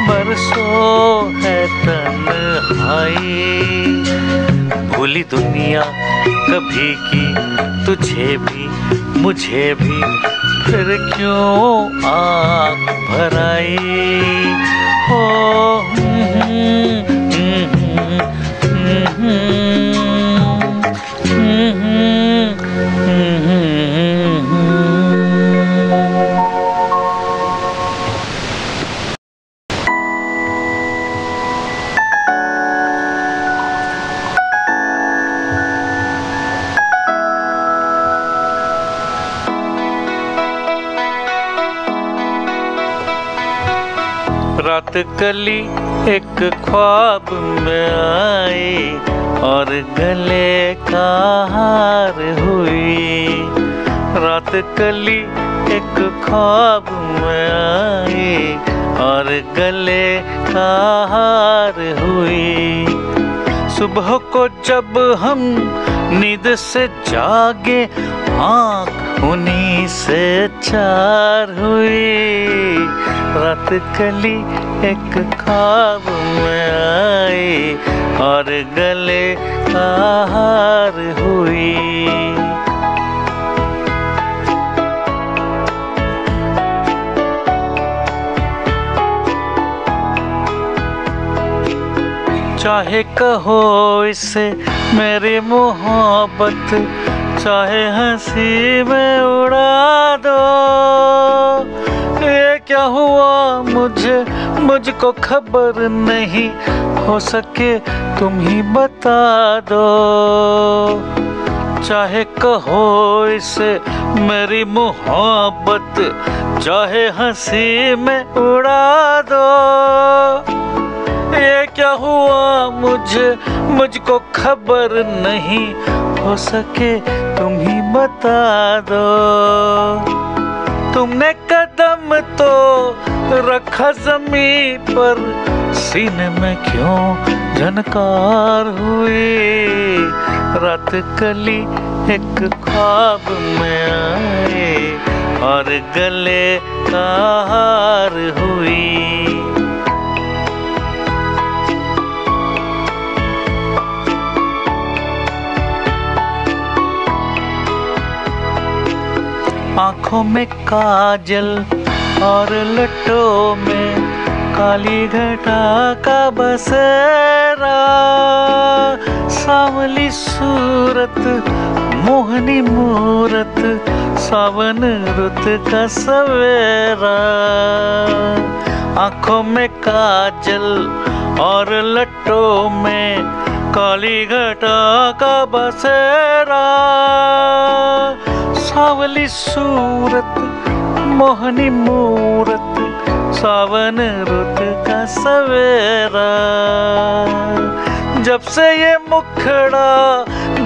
बरसों है तन्हाई। भूली दुनिया कभी की तुझे भी मुझे भी फिर क्यों आँख भर आई। हो रात कली एक ख्वाब में आई और गले का हार हुई। रात कली एक ख्वाब में आई और गले का हार हुई। सुबह को जब हम नींद से जागे आँख उन्हीं से चार हुई। रात कली एक ख्वाब में आई और गले का हार हुई। चाहे कहो इसे मेरी मोहब्बत, चाहे हंसी में उड़ा दो। ये क्या हुआ मुझको खबर नहीं, हो सके तुम ही बता दो। चाहे कहो इसे मेरी मोहब्बत, चाहे हंसी में उड़ा दो। ये क्या हुआ मुझको खबर नहीं, हो सके तुम ही बता दो। तुमने कदम तो रखा जमीन पर, सीने में क्यों झनकार हुई। रात कली एक ख्वाब में आए और गले का हार हुई। आँखों में काजल और लटों में काली घटा का बसेरा। सांवली सूरत मोहनी मूरत, सावन रुत का सवेरा। आँखों में काजल और लटों में काली घटा का बसेरा। सांवली सूरत मोहनी मूरत, सावन रुत का सवेरा। जब से ये मुखड़ा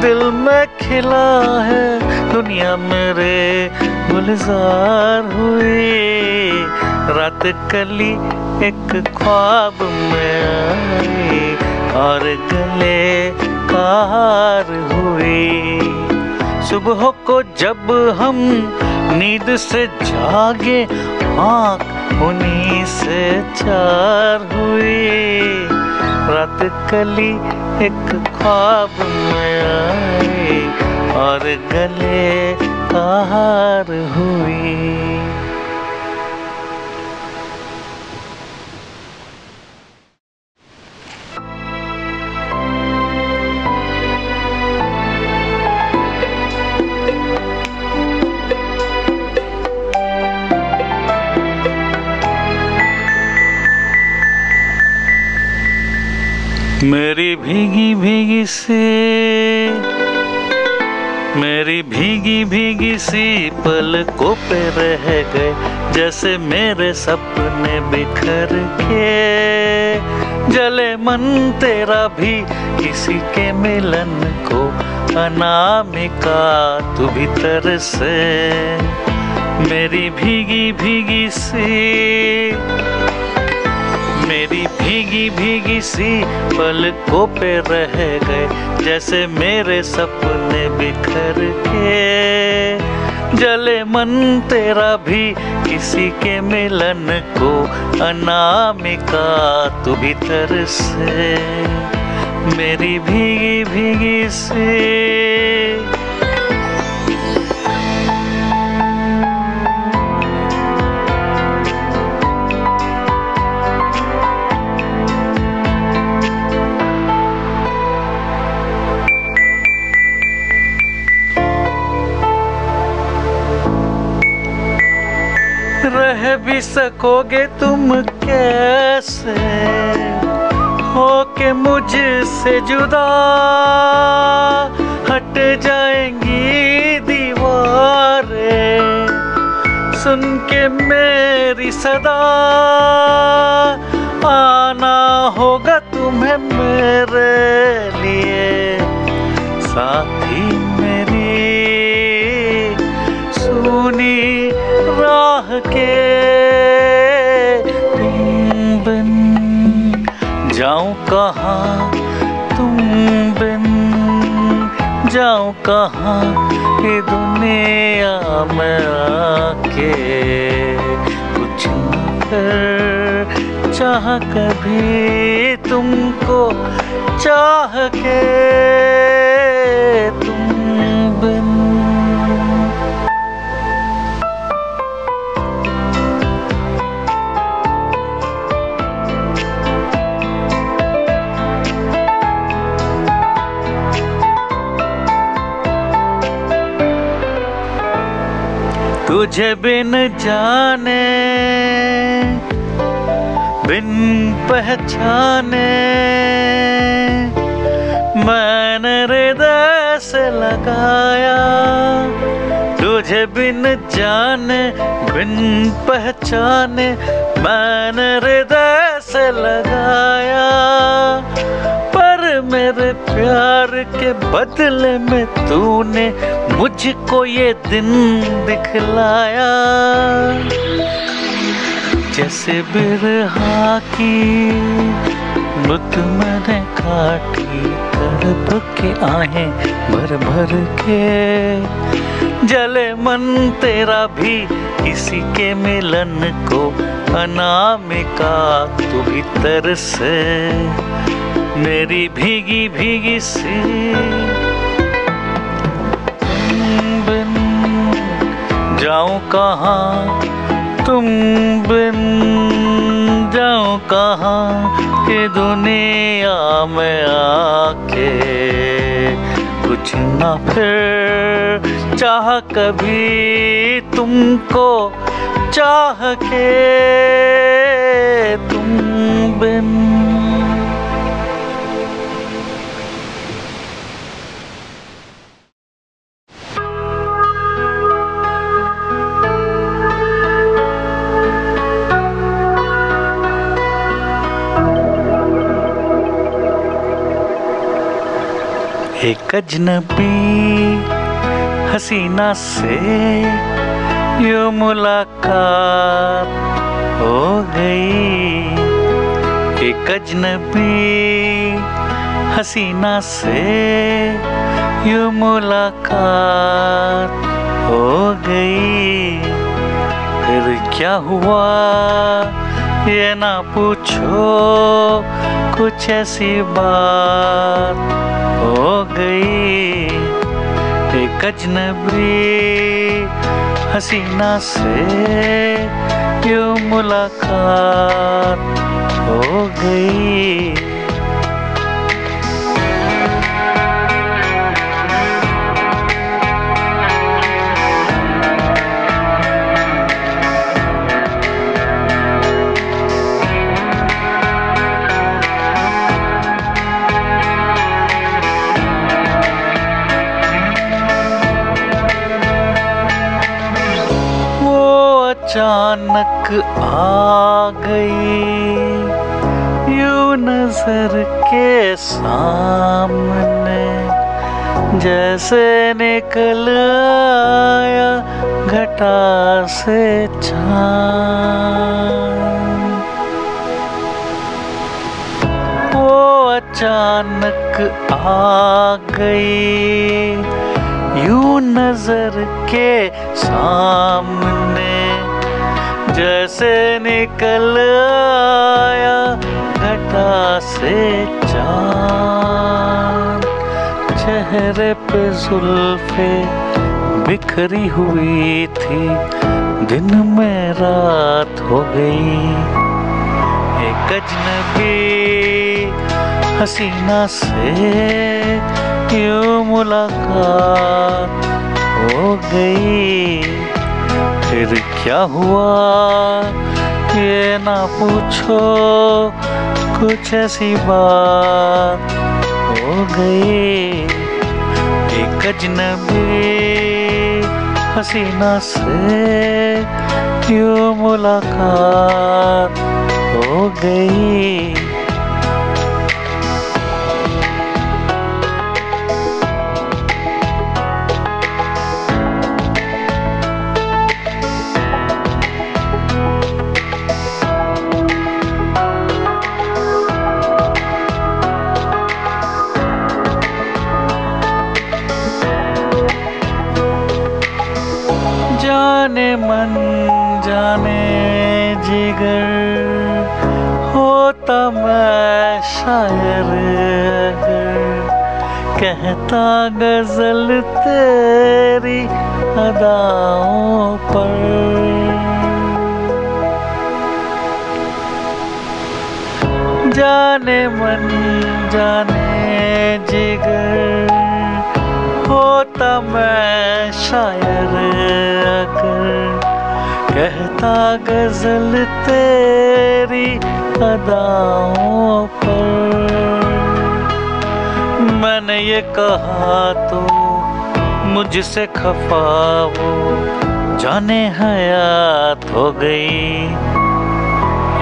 दिल में खिला है, दुनिया मेरे गुलजार हुई। रात कली एक ख्वाब में आई और गले का हार हुई। सुबह को जब हम नींद से जागे, आँख उन्हीं से चार हुई। रात कली एक ख्वाब में आई और गले का हार हुई। मेरी भीगी भीगी सी पलकों पे रह गए, जैसे मेरे सपने बिखर के। जले मन तेरा भी किसी के मिलन को, अनामिका तू भीतर से। मेरी भीगी सी पलकों पे रह गए, जैसे मेरे सपने बिखर के। जले मन तेरा भी किसी के मिलन को, अनामिका तू भीतर से। मेरी भीगी सी। रह भी सकोगे तुम कैसे, होके मुझसे जुदा। हट जाएंगी दीवारें सुन के मेरी सदा। आना होगा तुम्हें मेरे लिए, साथी मेरी सुनी राह के। तुम बिन जाऊं कहाँ, तुम बिन जाऊं कहाँ, ये दुनिया में आके। कुछ न कर चाह कभी तुमको, चाह के तुम बिन। तुझे बिन जाने बिन पहचाने, मैंने हृदय से लगाया। तुझे बिन जाने बिन पहचाने, मैंने हृदय से लगाया, पर मेरे प्यार के बदले में तूने मुझको ये दिन दिखलाया। जैसे बिरहा की रुत मैंने काटी, तड़प के आहें भर भर के, जले मन तेरा भी किसी के मिलन को, अनामिका तू भी तरसे मेरी भीगी भीगी सी। तुम बिन जाऊं कहाँ, तुम बिन जाऊं कहाँ के दुनिया में आके, कुछ ना फिर चाह कभी तुमको चाह के, तुम बिन। एक अजनबी हसीना से यूं मुलाकात हो गई, एक अजनबी हसीना से यूं मुलाकात हो गई। फिर क्या हुआ ये ना पूछो, कुछ ऐसी बात हो गई। एक अजनबी हसीना से यूं मुलाकात हो गई। अचानक आ गई यूं नजर के सामने, जैसे निकल आया घटा से चाँद। वो अचानक आ गई यूं नजर के सामने, जैसे निकल आया घटा से चाँद। चेहरे पे जुल्फे बिखरी हुई थी, दिन में रात हो गई। एक अजनबी हसीना से यूं मुलाकात हो गई। फिर क्या हुआ ये ना पूछो, कुछ ऐसी बात हो गई। एक अजनबी हसीना से यूं मुलाकात हो गई। जाने मन जाने जिगर, होता मैं शायर अगर, कहता गजल तेरी अदाओं पर। जाने मन जाने जिगर, होता मैं शायर अगर, कहता गजल तेरी अदाओं पर। मैंने ये कहा तो मुझसे खफा वो जाने हयात हो गई।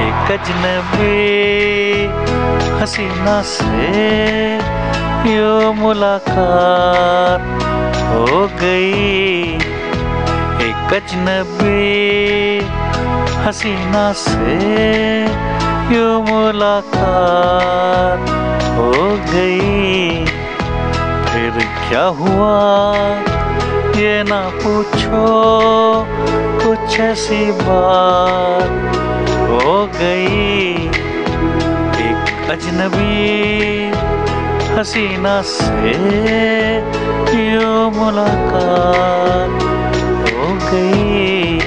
एक अजनबी हसीना से यूं मुलाकात हो गई। एक अजनबी हसीना से यूं मुलाकात हो गई। फिर क्या हुआ ये ना पूछो, कुछ ऐसी बात हो गई। एक अजनबी हसीना से यूं मुलाकात हो गई।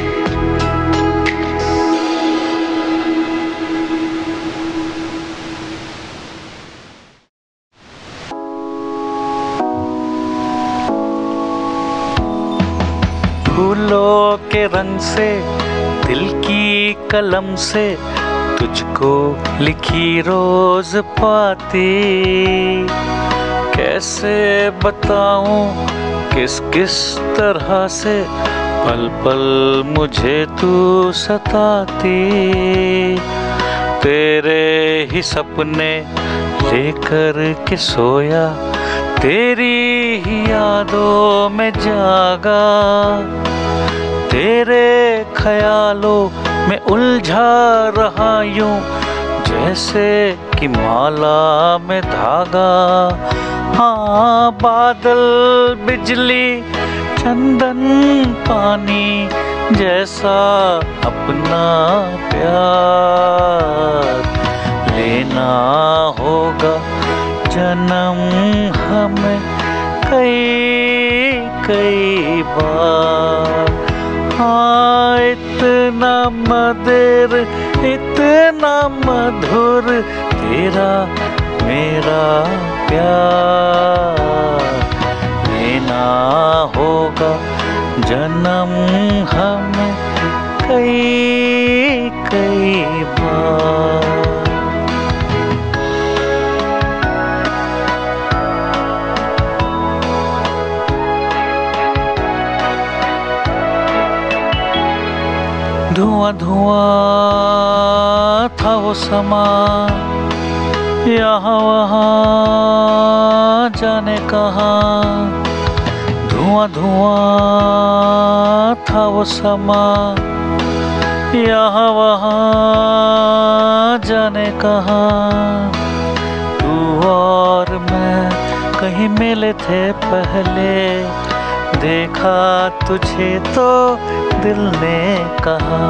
फूलों के रंग से दिल की कलम से तुझको लिखी रोज पाती। कैसे बताऊं किस किस तरह से पल पल मुझे तू सताती। तेरे ही सपने लेकर के सोया, तेरी ही यादों में जागा। तेरे ख्यालों में उलझा रहा यूं जैसे कि माला में धागा। हाँ, बादल बिजली चंदन पानी जैसा अपना प्यार लेना होगा जन्म हमें कई कई बार। हाँ, इतना मधुर इतना मधुर तेरा मेरा प्यार लेना होगा जन्म हमें कई कई बार। धुआं धुआं था वो समा, यहाँ वहाँ जाने कहाँ। धुआं धुआं था वो समा, यहाँ वहाँ जाने कहाँ। तू और मैं कहीं मिले थे पहले, देखा तुझे तो दिल ने कहा।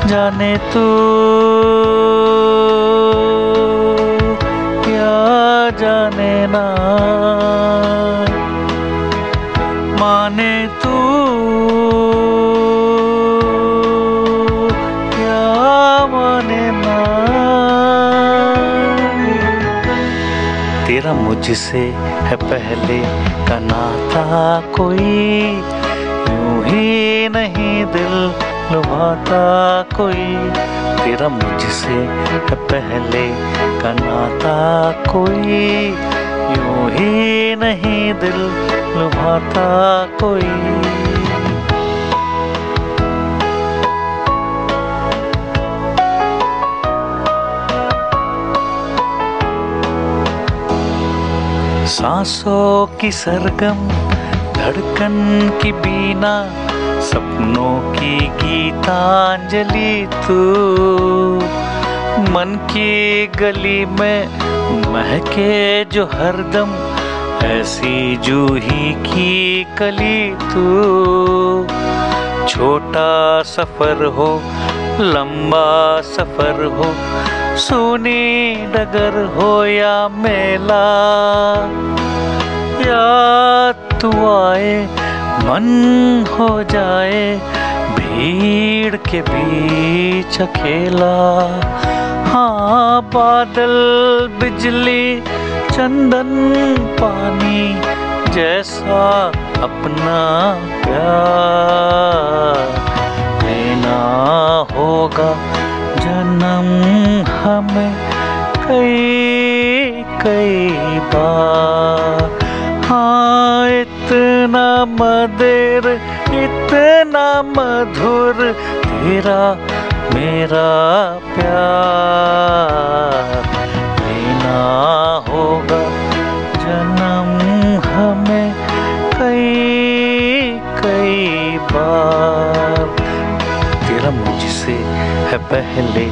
जाने तू क्या जाने ना, माने तू क्या माने ना। तेरा मुझसे है पहले का नाता कोई, यूं ही नहीं दिल लुभाता कोई। तेरा मुझसे है पहले का नाता कोई, यूं ही नहीं दिल लुभाता कोई। सांसों की सरगम धड़कन की बीना, सपनों की गीतांजलि तू। मन की गली में महके जो हरदम, ऐसी जूही की कली तू। छोटा सफर हो लंबा सफर हो, सूनी डगर हो या मेला, या तू आए मन हो जाए भीड़ के बीच अकेला। हाँ, बादल बिजली चंदन पानी जैसा अपना प्यार लेना होगा जन्म हमें कई कई बार। हाँ, इतना मधुर इतना मधुर तेरा मेरा प्यार लेना होगा जन्म हमें कई कई बार। तेरा मुझसे है पहले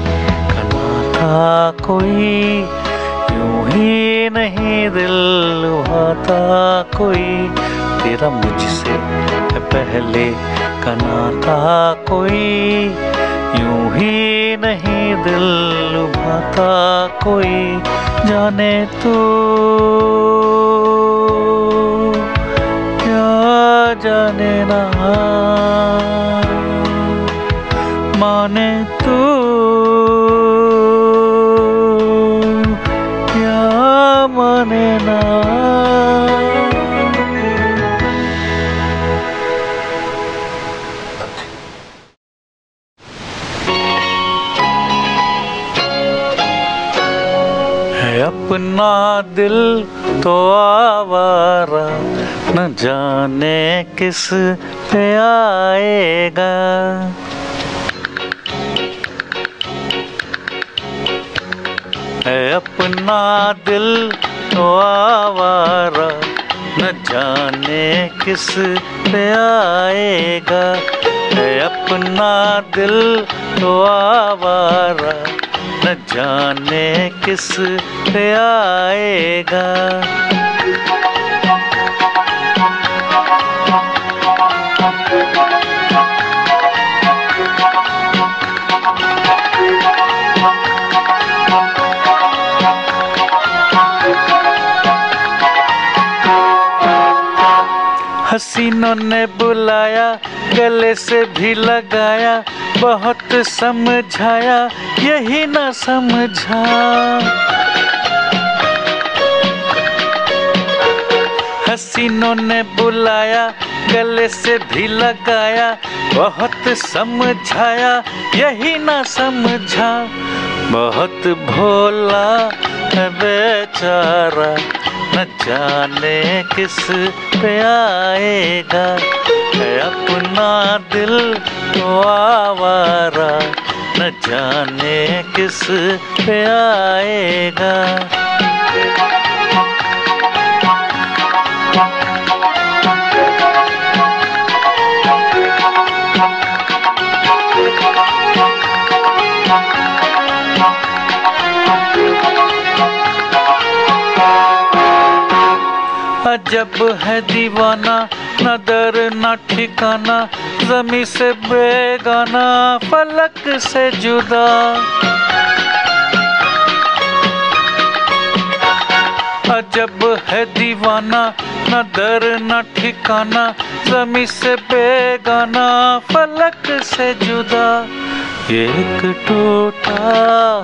का नाता कोई, यूं ही नहीं दिल लुभाता कोई। तेरा मुझसे है पहले का नाता कोई, यूं ही नहीं दिल लुभाता कोई। जाने तू क्या जाने ना, माने तू क्या माने ना। अपना दिल तो आवारा, न जाने किस पे आएगा। है अपना दिल तो आवारा, न जाने किस पे आएगा। है अपना दिल तो आवारा, न जाने किस पे आएगा। हसीनों ने बुलाया, गले से भी लगाया, बहुत समझाया यही न समझा। हसीनों ने बुलाया, गले से भी लगाया, बहुत समझाया यही न समझा। बहुत भोला है बेचारा, न जाने किस पे आएगा। है अपना दिल तो आवारा, न जाने किस पे आएगा। अजब है दीवाना, न दर न ठिकाना, ज़मी से बेगाना, फलक से जुदा। अजब है दीवाना, न दर न ठिकाना, ज़मी से बेगाना, फलक से जुदा। एक टूटा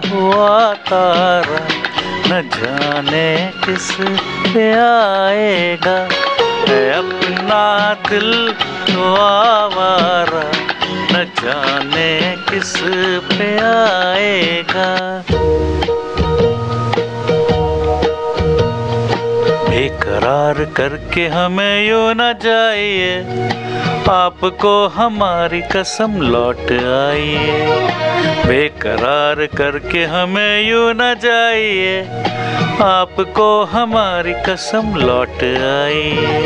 हुआ तारा, न जाने किस पे आएगा। है अपना दिल तो आवारा, न जाने किस पे आएगा। बेकरार करके हमें यूं न जाइए, आपको हमारी कसम लौट आइए। बेकरार करके हमें यूं न जाइए, आपको हमारी कसम लौट आइए।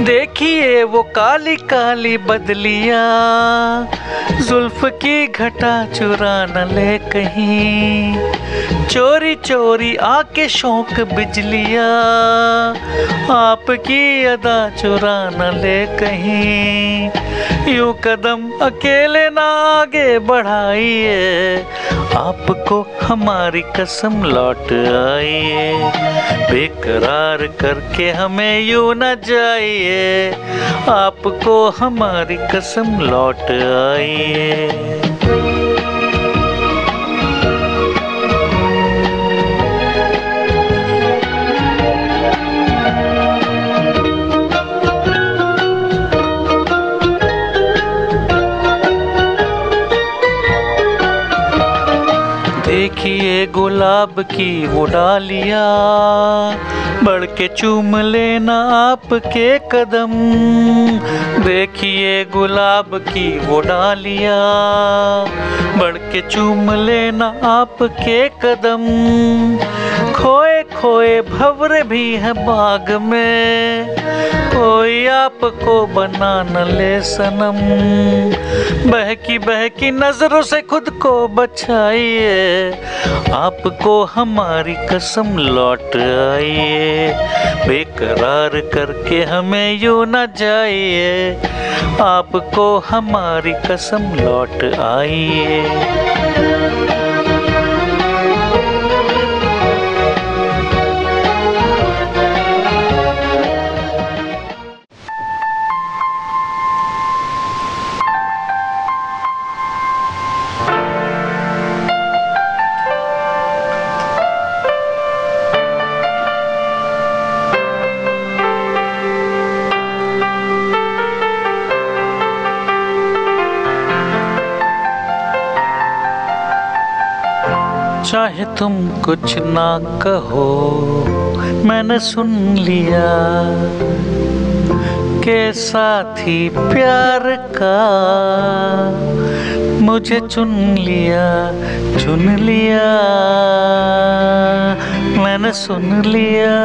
देखिए वो काली काली बदलियां, जुल्फ की घटा चुरा न ले कहीं। चोरी चोरी आके शौक बिजलियां, आपकी अदा चुरा न ले कहीं। यूं कदम अकेले ना आगे बढ़ाइए, आपको हमारी कसम लौट आइए। बेकरार करके हमें यूं न जाइए, आपको हमारी कसम लौट आइए। देखिए गुलाब की वो डालियाँ, बढ़ के चूम लेना आपके कदम, देखिए गुलाब की वो डालिया, बढ़ के चूम लेना आपके कदम। खोए खोए भंवरे भी हैं बाग में, कोई आपको बना न ले सनम। बहकी बहकी नजरों से खुद को बचाइए, आपको हमारी कसम लौट आइए। बेकरार करके हमें यूं न जाइए, आपको हमारी कसम लौट आइए। चाहे तुम कुछ ना कहो, मैंने सुन लिया के साथी प्यार का मुझे चुन लिया, मैंने सुन लिया।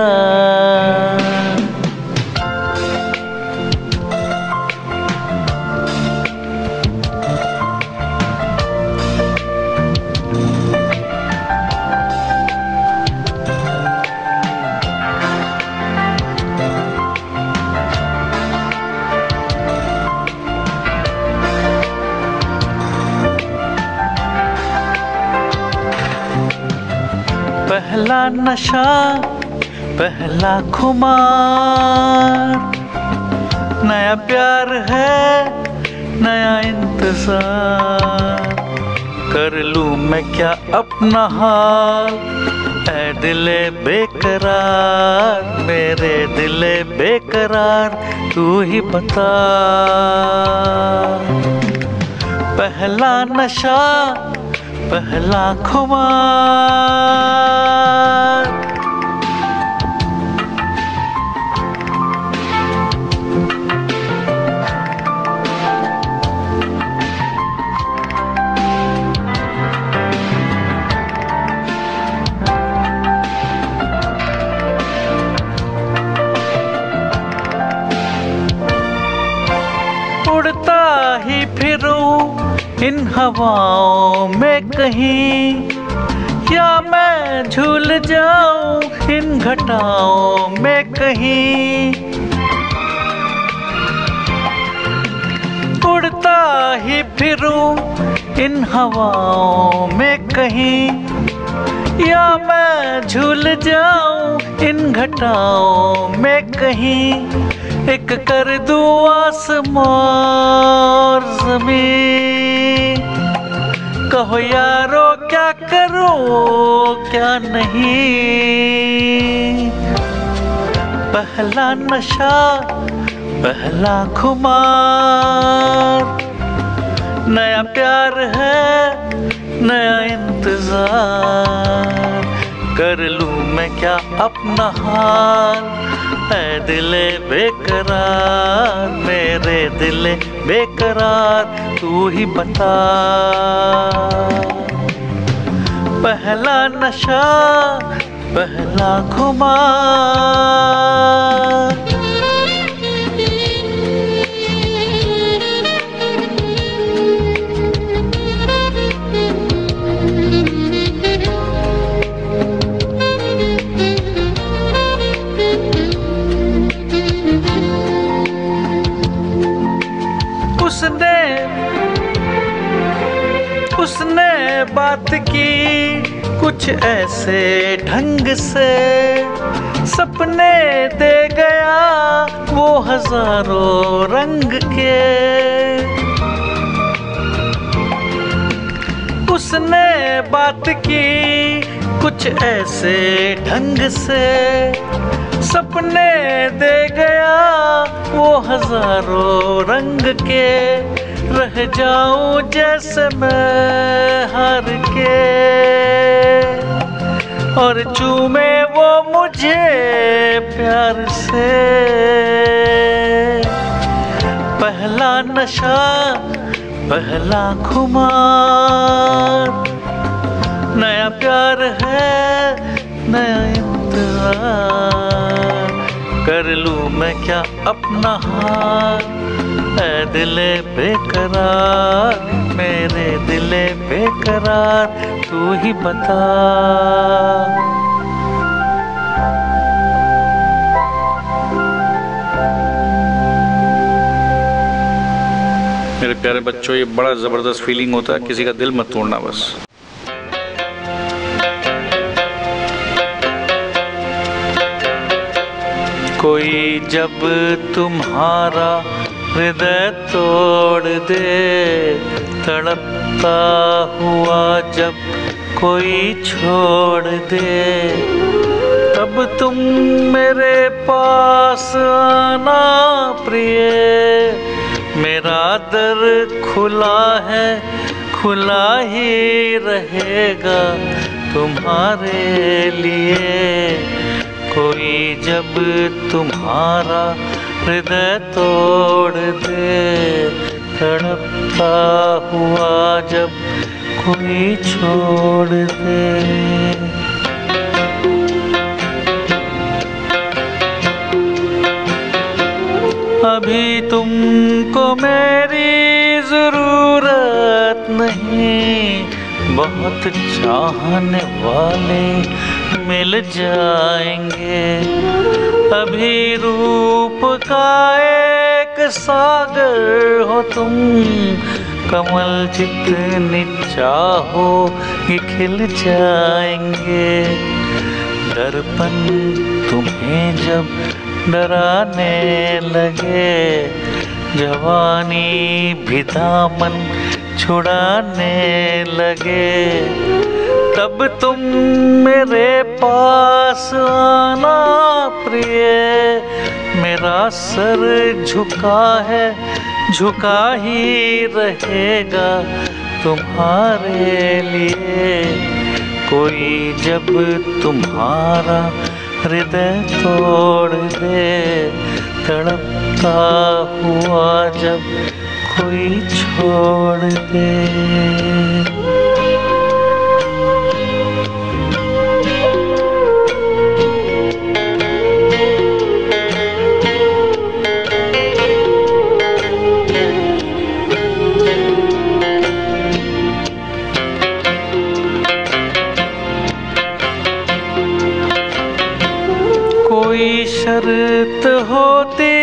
पहला नशा पहला खुमार, नया प्यार है नया इंतजार। कर लूं मैं क्या अपना हाल, ऐ दिले बेकरार, मेरे दिले बेकरार तू ही बता। पहला नशा पहला खुमार। उड़ता ही फिरूं इन हवाओं में कहीं, या मैं झूल जाऊं इन घटाओं में कहीं। उड़ता ही फिरूं इन हवाओं में कहीं, या मैं झूल जाऊं इन घटाओं में कहीं। एक कर दूं आसमां और ज़मीन, कहो यारो क्या करूं क्या नहीं। पहला नशा पहला खुमार, नया प्यार है नया इंतजार। कर लूं मैं क्या अपना हाल, ऐ दिले बेकरार, मेरे दिले बेकरार तू ही बता। पहला नशा पहला खुमार। उसने बात की कुछ ऐसे ढंग से, सपने दे गया वो हजारों रंग के। उसने बात की कुछ ऐसे ढंग से, सपने दे गया वो हजारों रंग के। रह जाऊं जैसे मैं हार के, और चूमे वो मुझे प्यार से। पहला नशा पहला खुमार, नया प्यार है नया इंतजार। कर लूं मैं क्या अपना हाल, ऐ दिले बेकरार, मेरे दिले बेकरार, तू ही बता। मेरे प्यारे बच्चों, ये बड़ा ज़बरदस्त फीलिंग होता है, किसी का दिल मत तोड़ना बस। कोई जब तुम्हारा हृदय तोड़ दे, तड़पता हुआ जब कोई छोड़ दे, तब तुम मेरे पास आना प्रिय। मेरा दर खुला है, खुला ही रहेगा तुम्हारे लिए। कोई जब तुम्हारा हृदय तोड़ दे, तड़पता हुआ जब कोई छोड़ दे। अभी तुमको मेरी जरूरत नहीं, बहुत चाहने वाले मिल जाएंगे। अभी रूप का एक सागर हो तुम, कमल जितनी चाहो ये खिल जाएंगे। दर्पण तुम्हें जब डराने लगे, जवानी भी दामन छुड़ाने लगे, तब तुम मेरे पास आना प्रिय। मेरा सर झुका है, झुका ही रहेगा तुम्हारे लिए। कोई जब तुम्हारा हृदय तोड़ दे, तड़पता हुआ जब कोई छोड़ दे। कोई शर्त होती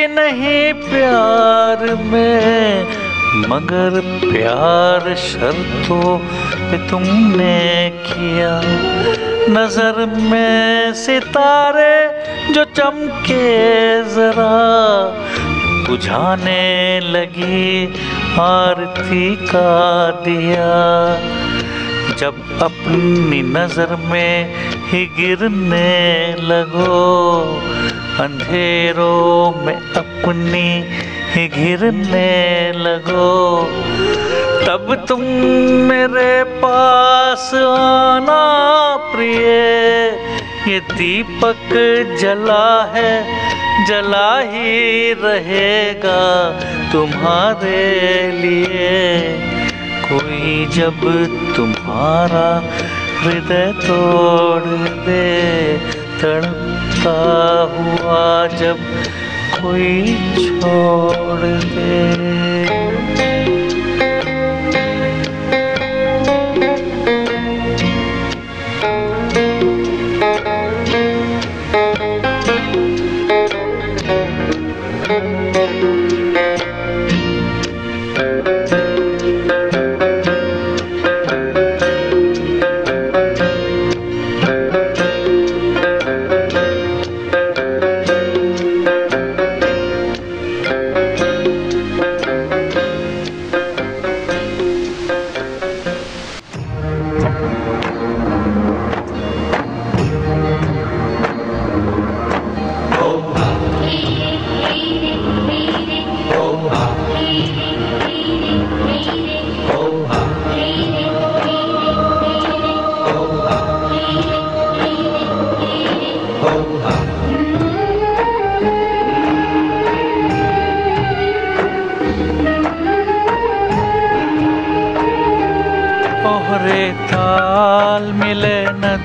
नहीं प्यार में, मगर प्यार शर्तों पे तुमने किया। नजर में सितारे जो चमके जरा, बुझाने लगी आरती का दिया। जब अपनी नजर में ही गिरने लगो, अंधेरों में अपनी ही घिरने लगो, तब तुम मेरे पास आना प्रिय। ये दीपक जला है, जला ही रहेगा तुम्हारे लिए। कोई जब तुम्हारा हृदय तोड़ दे, तड़पता हुआ जब कोई छोड़ दे।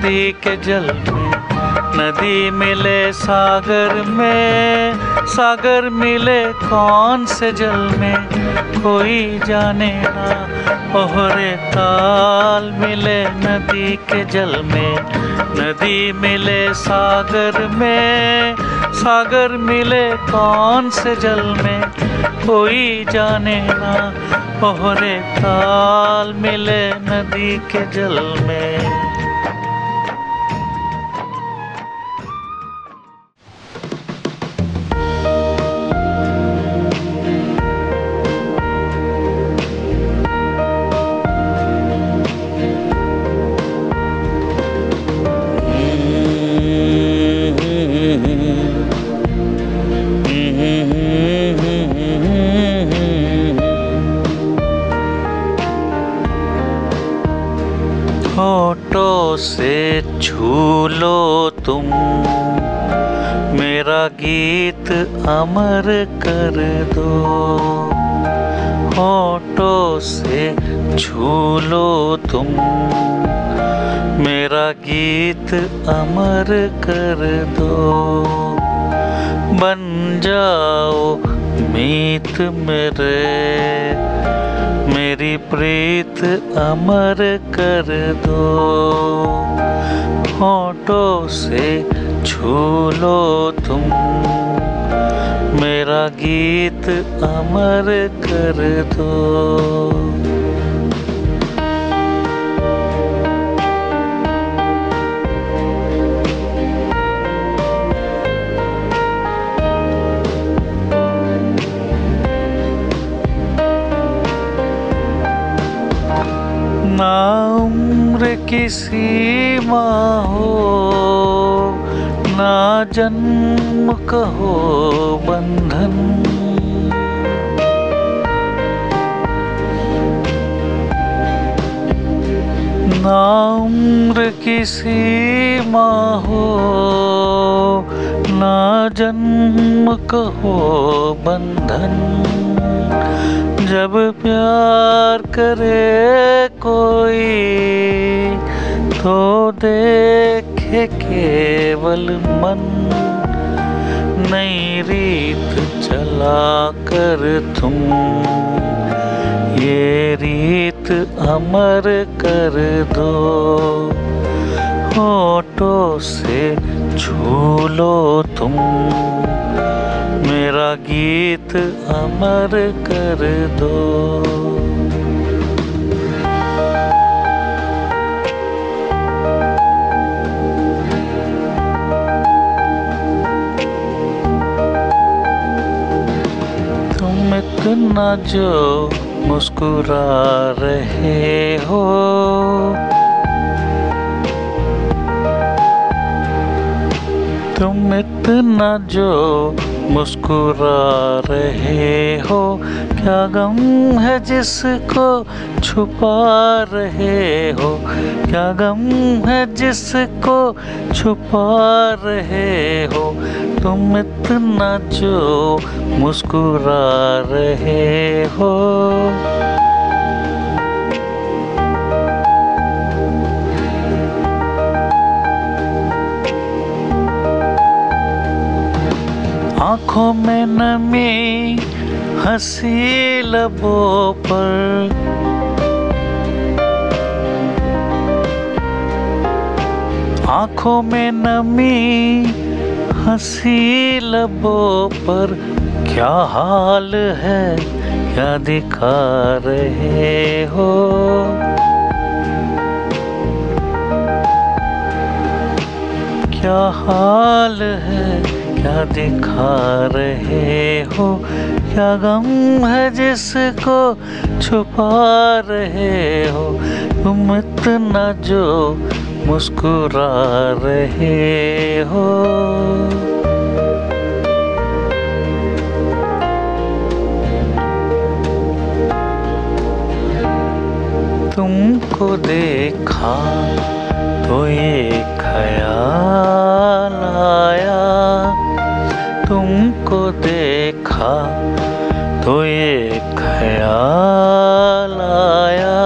नदी के जल में, नदी मिले सागर में, सागर मिले कौन से जल में, कोई जाने ना। ओहरे ताल मिले नदी के जल में, नदी मिले सागर में, सागर मिले कौन से जल में, कोई जाने ना। ओहरे ताल मिले नदी के जल में। होठों से छू लो तुम, मेरा गीत अमर कर दो। होठों से छू लो तुम, मेरा गीत अमर कर दो। बन जाओ मीत मेरे, मेरी प्रीत अमर कर दो। होठों से छू लो तुम, मेरा गीत अमर कर दो। ना उम्र की सीमा हो, ना जन्म कहो बंधन। ना उम्र की सीमा हो, ना जन्म कहो बंधन। जब प्यार करे कोई, तो देखे केवल मन। नई रीत चला कर तुम, ये रीत अमर कर दो। होठों से छू लो तुम, मेरा गीत अमर कर दो। तुम इतना जो मुस्कुरा रहे हो, तुम इतना जो मुस्कुरा रहे हो, क्या गम है जिसको छुपा रहे हो। क्या गम है जिसको छुपा रहे हो, तुम इतना जो मुस्कुरा रहे हो। आँखों में नमी हंसी लबों पर, आँखों में नमी हंसी लबों पर। क्या हाल है क्या दिखा रहे हो। क्या हाल है क्या दिखा रहे हो। क्या गम है जिसको छुपा रहे हो, तुम इतना जो मुस्कुरा रहे हो। तुमको देखा तो ये ख्याल आया, तुमको देखा तो ये ख्याल आया।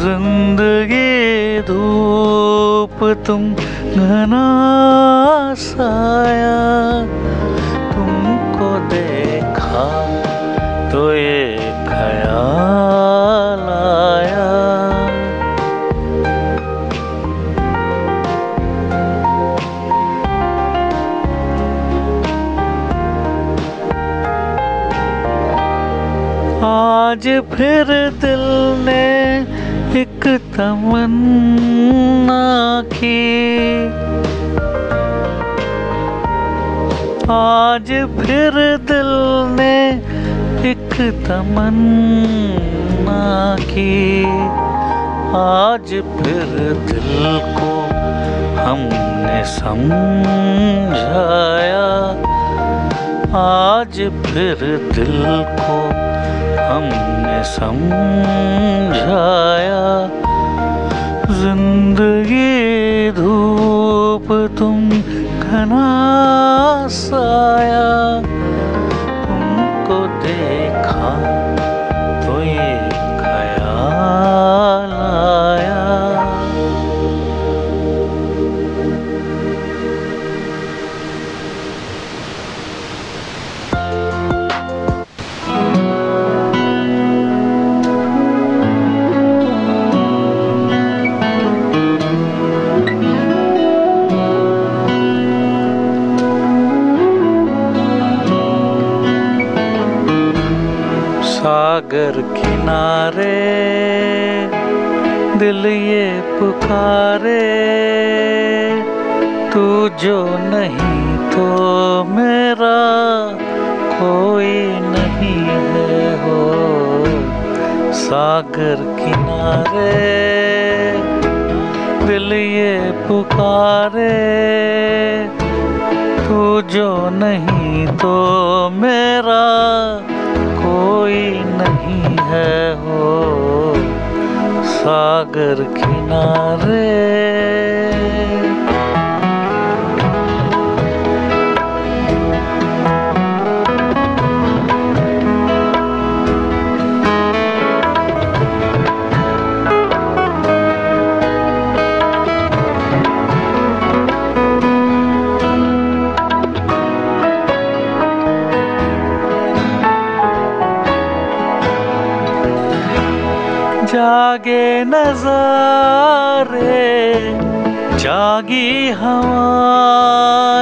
जिंदगी दूर साया, तुमको देखा तो ये ख्याल आया। आज फिर दिल ने एक तमन्ना की, आज फिर दिल ने एक तमन्ना की, आज फिर दिल को हमने समझाया, आज फिर दिल को हमने समझाया। जिंदगी धूप तुम घना साया, तुमको देखा तो ये ख्याल आया। सागर किनारे दिल ये पुकारे, तू जो नहीं तो मेरा कोई नहीं है हो। सागर किनारे दिल ये पुकारे, तू जो नहीं तो मेरा कोई नहीं है हो। सागर किनारे जागे नज़ारे, जागी हवाएं,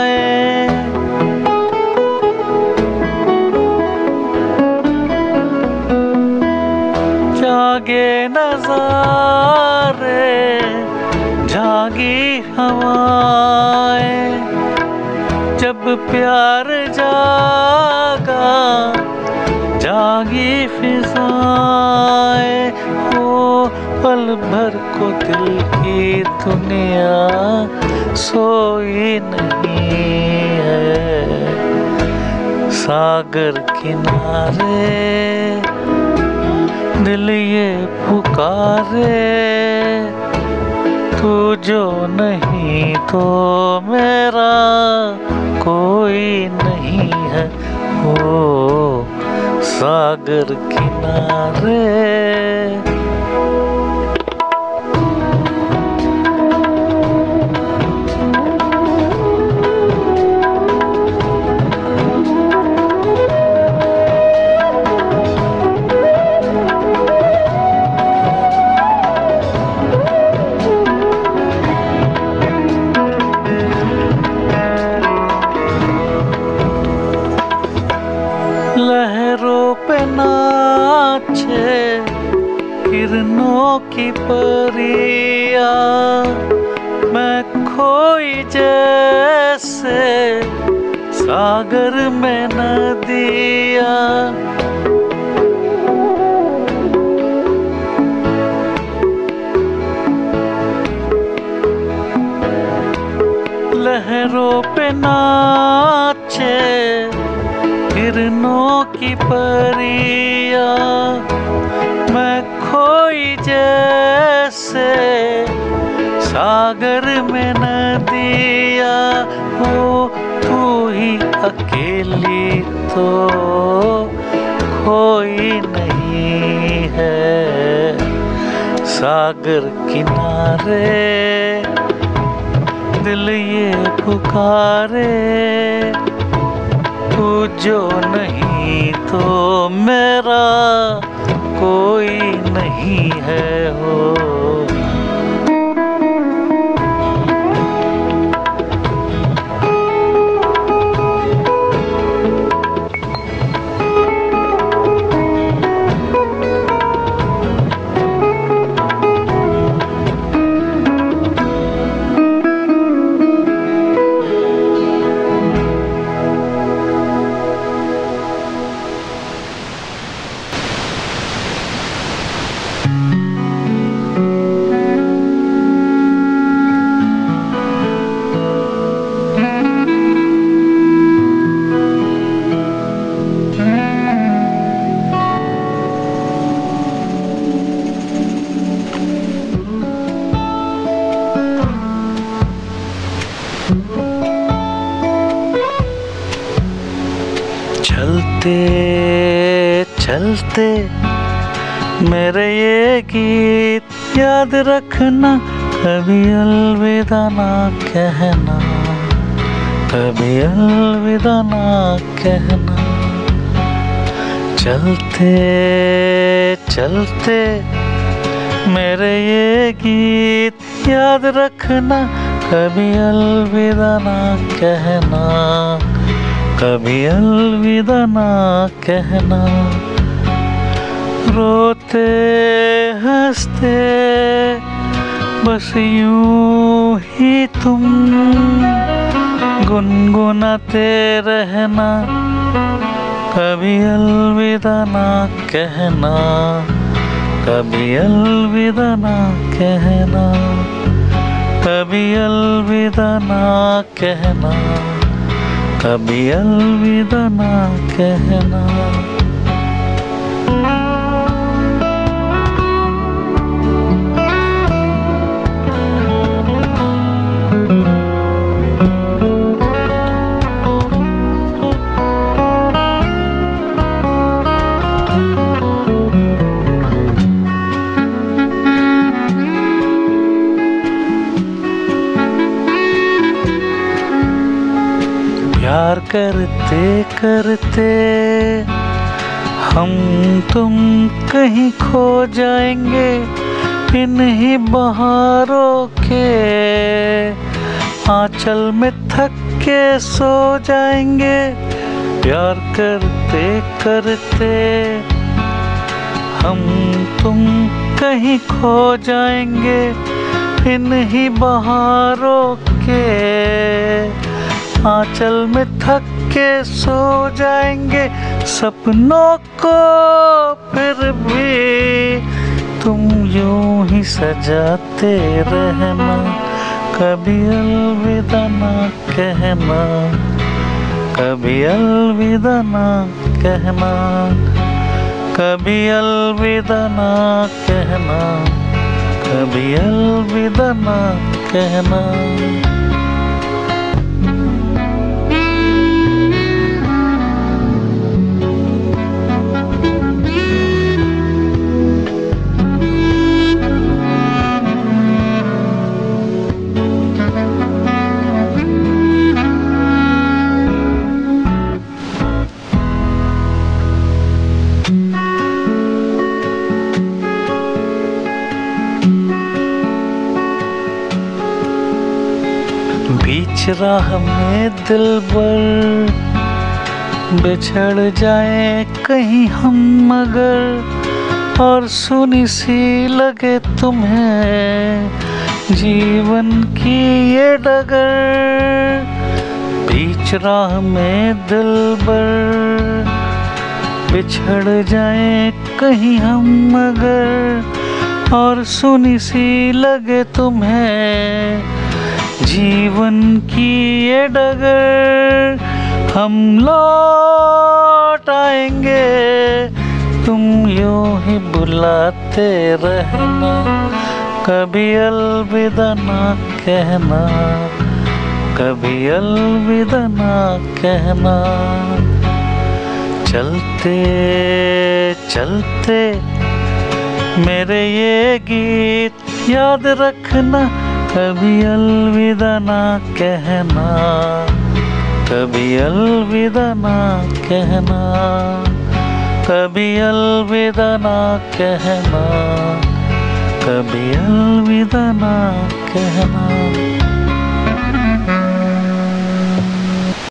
जागे नज़ारे, जागी हवाएं। जब प्यार जागा, जागी फिजाएं। पल भर को दिल की दुनिया सोई नहीं है। सागर किनारे दिल ये पुकारे, तू जो नहीं तो मेरा कोई नहीं है हो। सागर किनारे लहरों पे नाचे किरणों की परिया, मैं खोई जैसे सागर में नदिया। लहरों पे नाचे किरणों की परिया, मैं खोई जैसे सागर में नदिया। हो तू ही अकेली तो कोई नहीं है। सागर किनारे दिल ये पुकारे, तू जो नहीं तो मेरा कोई नहीं है हो। चलते चलते मेरे ये गीत याद रखना, कभी अलविदा ना कहना, कभी अलविदा ना कहना। चलते चलते मेरे ये गीत याद रखना, कभी अलविदा ना कहना, कभी अलविदा ना कहना। रोते हंसते बस यूं ही तुम गुनगुनाते रहना, कभी अलविदा ना कहना, कभी अलविदा ना कहना, कभी अलविदा ना कहना, कभी अलविदा ना कहना। प्यार करते करते हम तुम कहीं खो जाएंगे, इन्हीं बहारों के आंचल में थक के सो जाएंगे। प्यार करते करते हम तुम कहीं खो जाएंगे, इन्हीं बहारों के आंचल में थक के सो जाएंगे। सपनों को फिर भी तुम यूं ही सजाते रहना, कभी अलविदा ना कहना, कभी अलविदा ना कहना, कभी अलविदा ना कहना, कभी अलविदा ना कहना। बीच राह में दिलबर बिछड़ जाए कहीं हम मगर, और सुनी सी लगे तुम्हें जीवन की ये डगर। बीच राह में दिलबर बिछड़ जाए कहीं हम मगर, और सुनी सी लगे तुम्हें जीवन की ये डगर। हम लौट आएंगे तुम यूं ही बुलाते रहना, कभी अलविदा ना कहना, कभी अलविदा ना कहना। चलते चलते मेरे ये गीत याद रखना, कभी अलविदा ना कहना, कभी अलविदा ना कहना, कभी अलविदा ना कहना, कभी अलविदा ना कहना।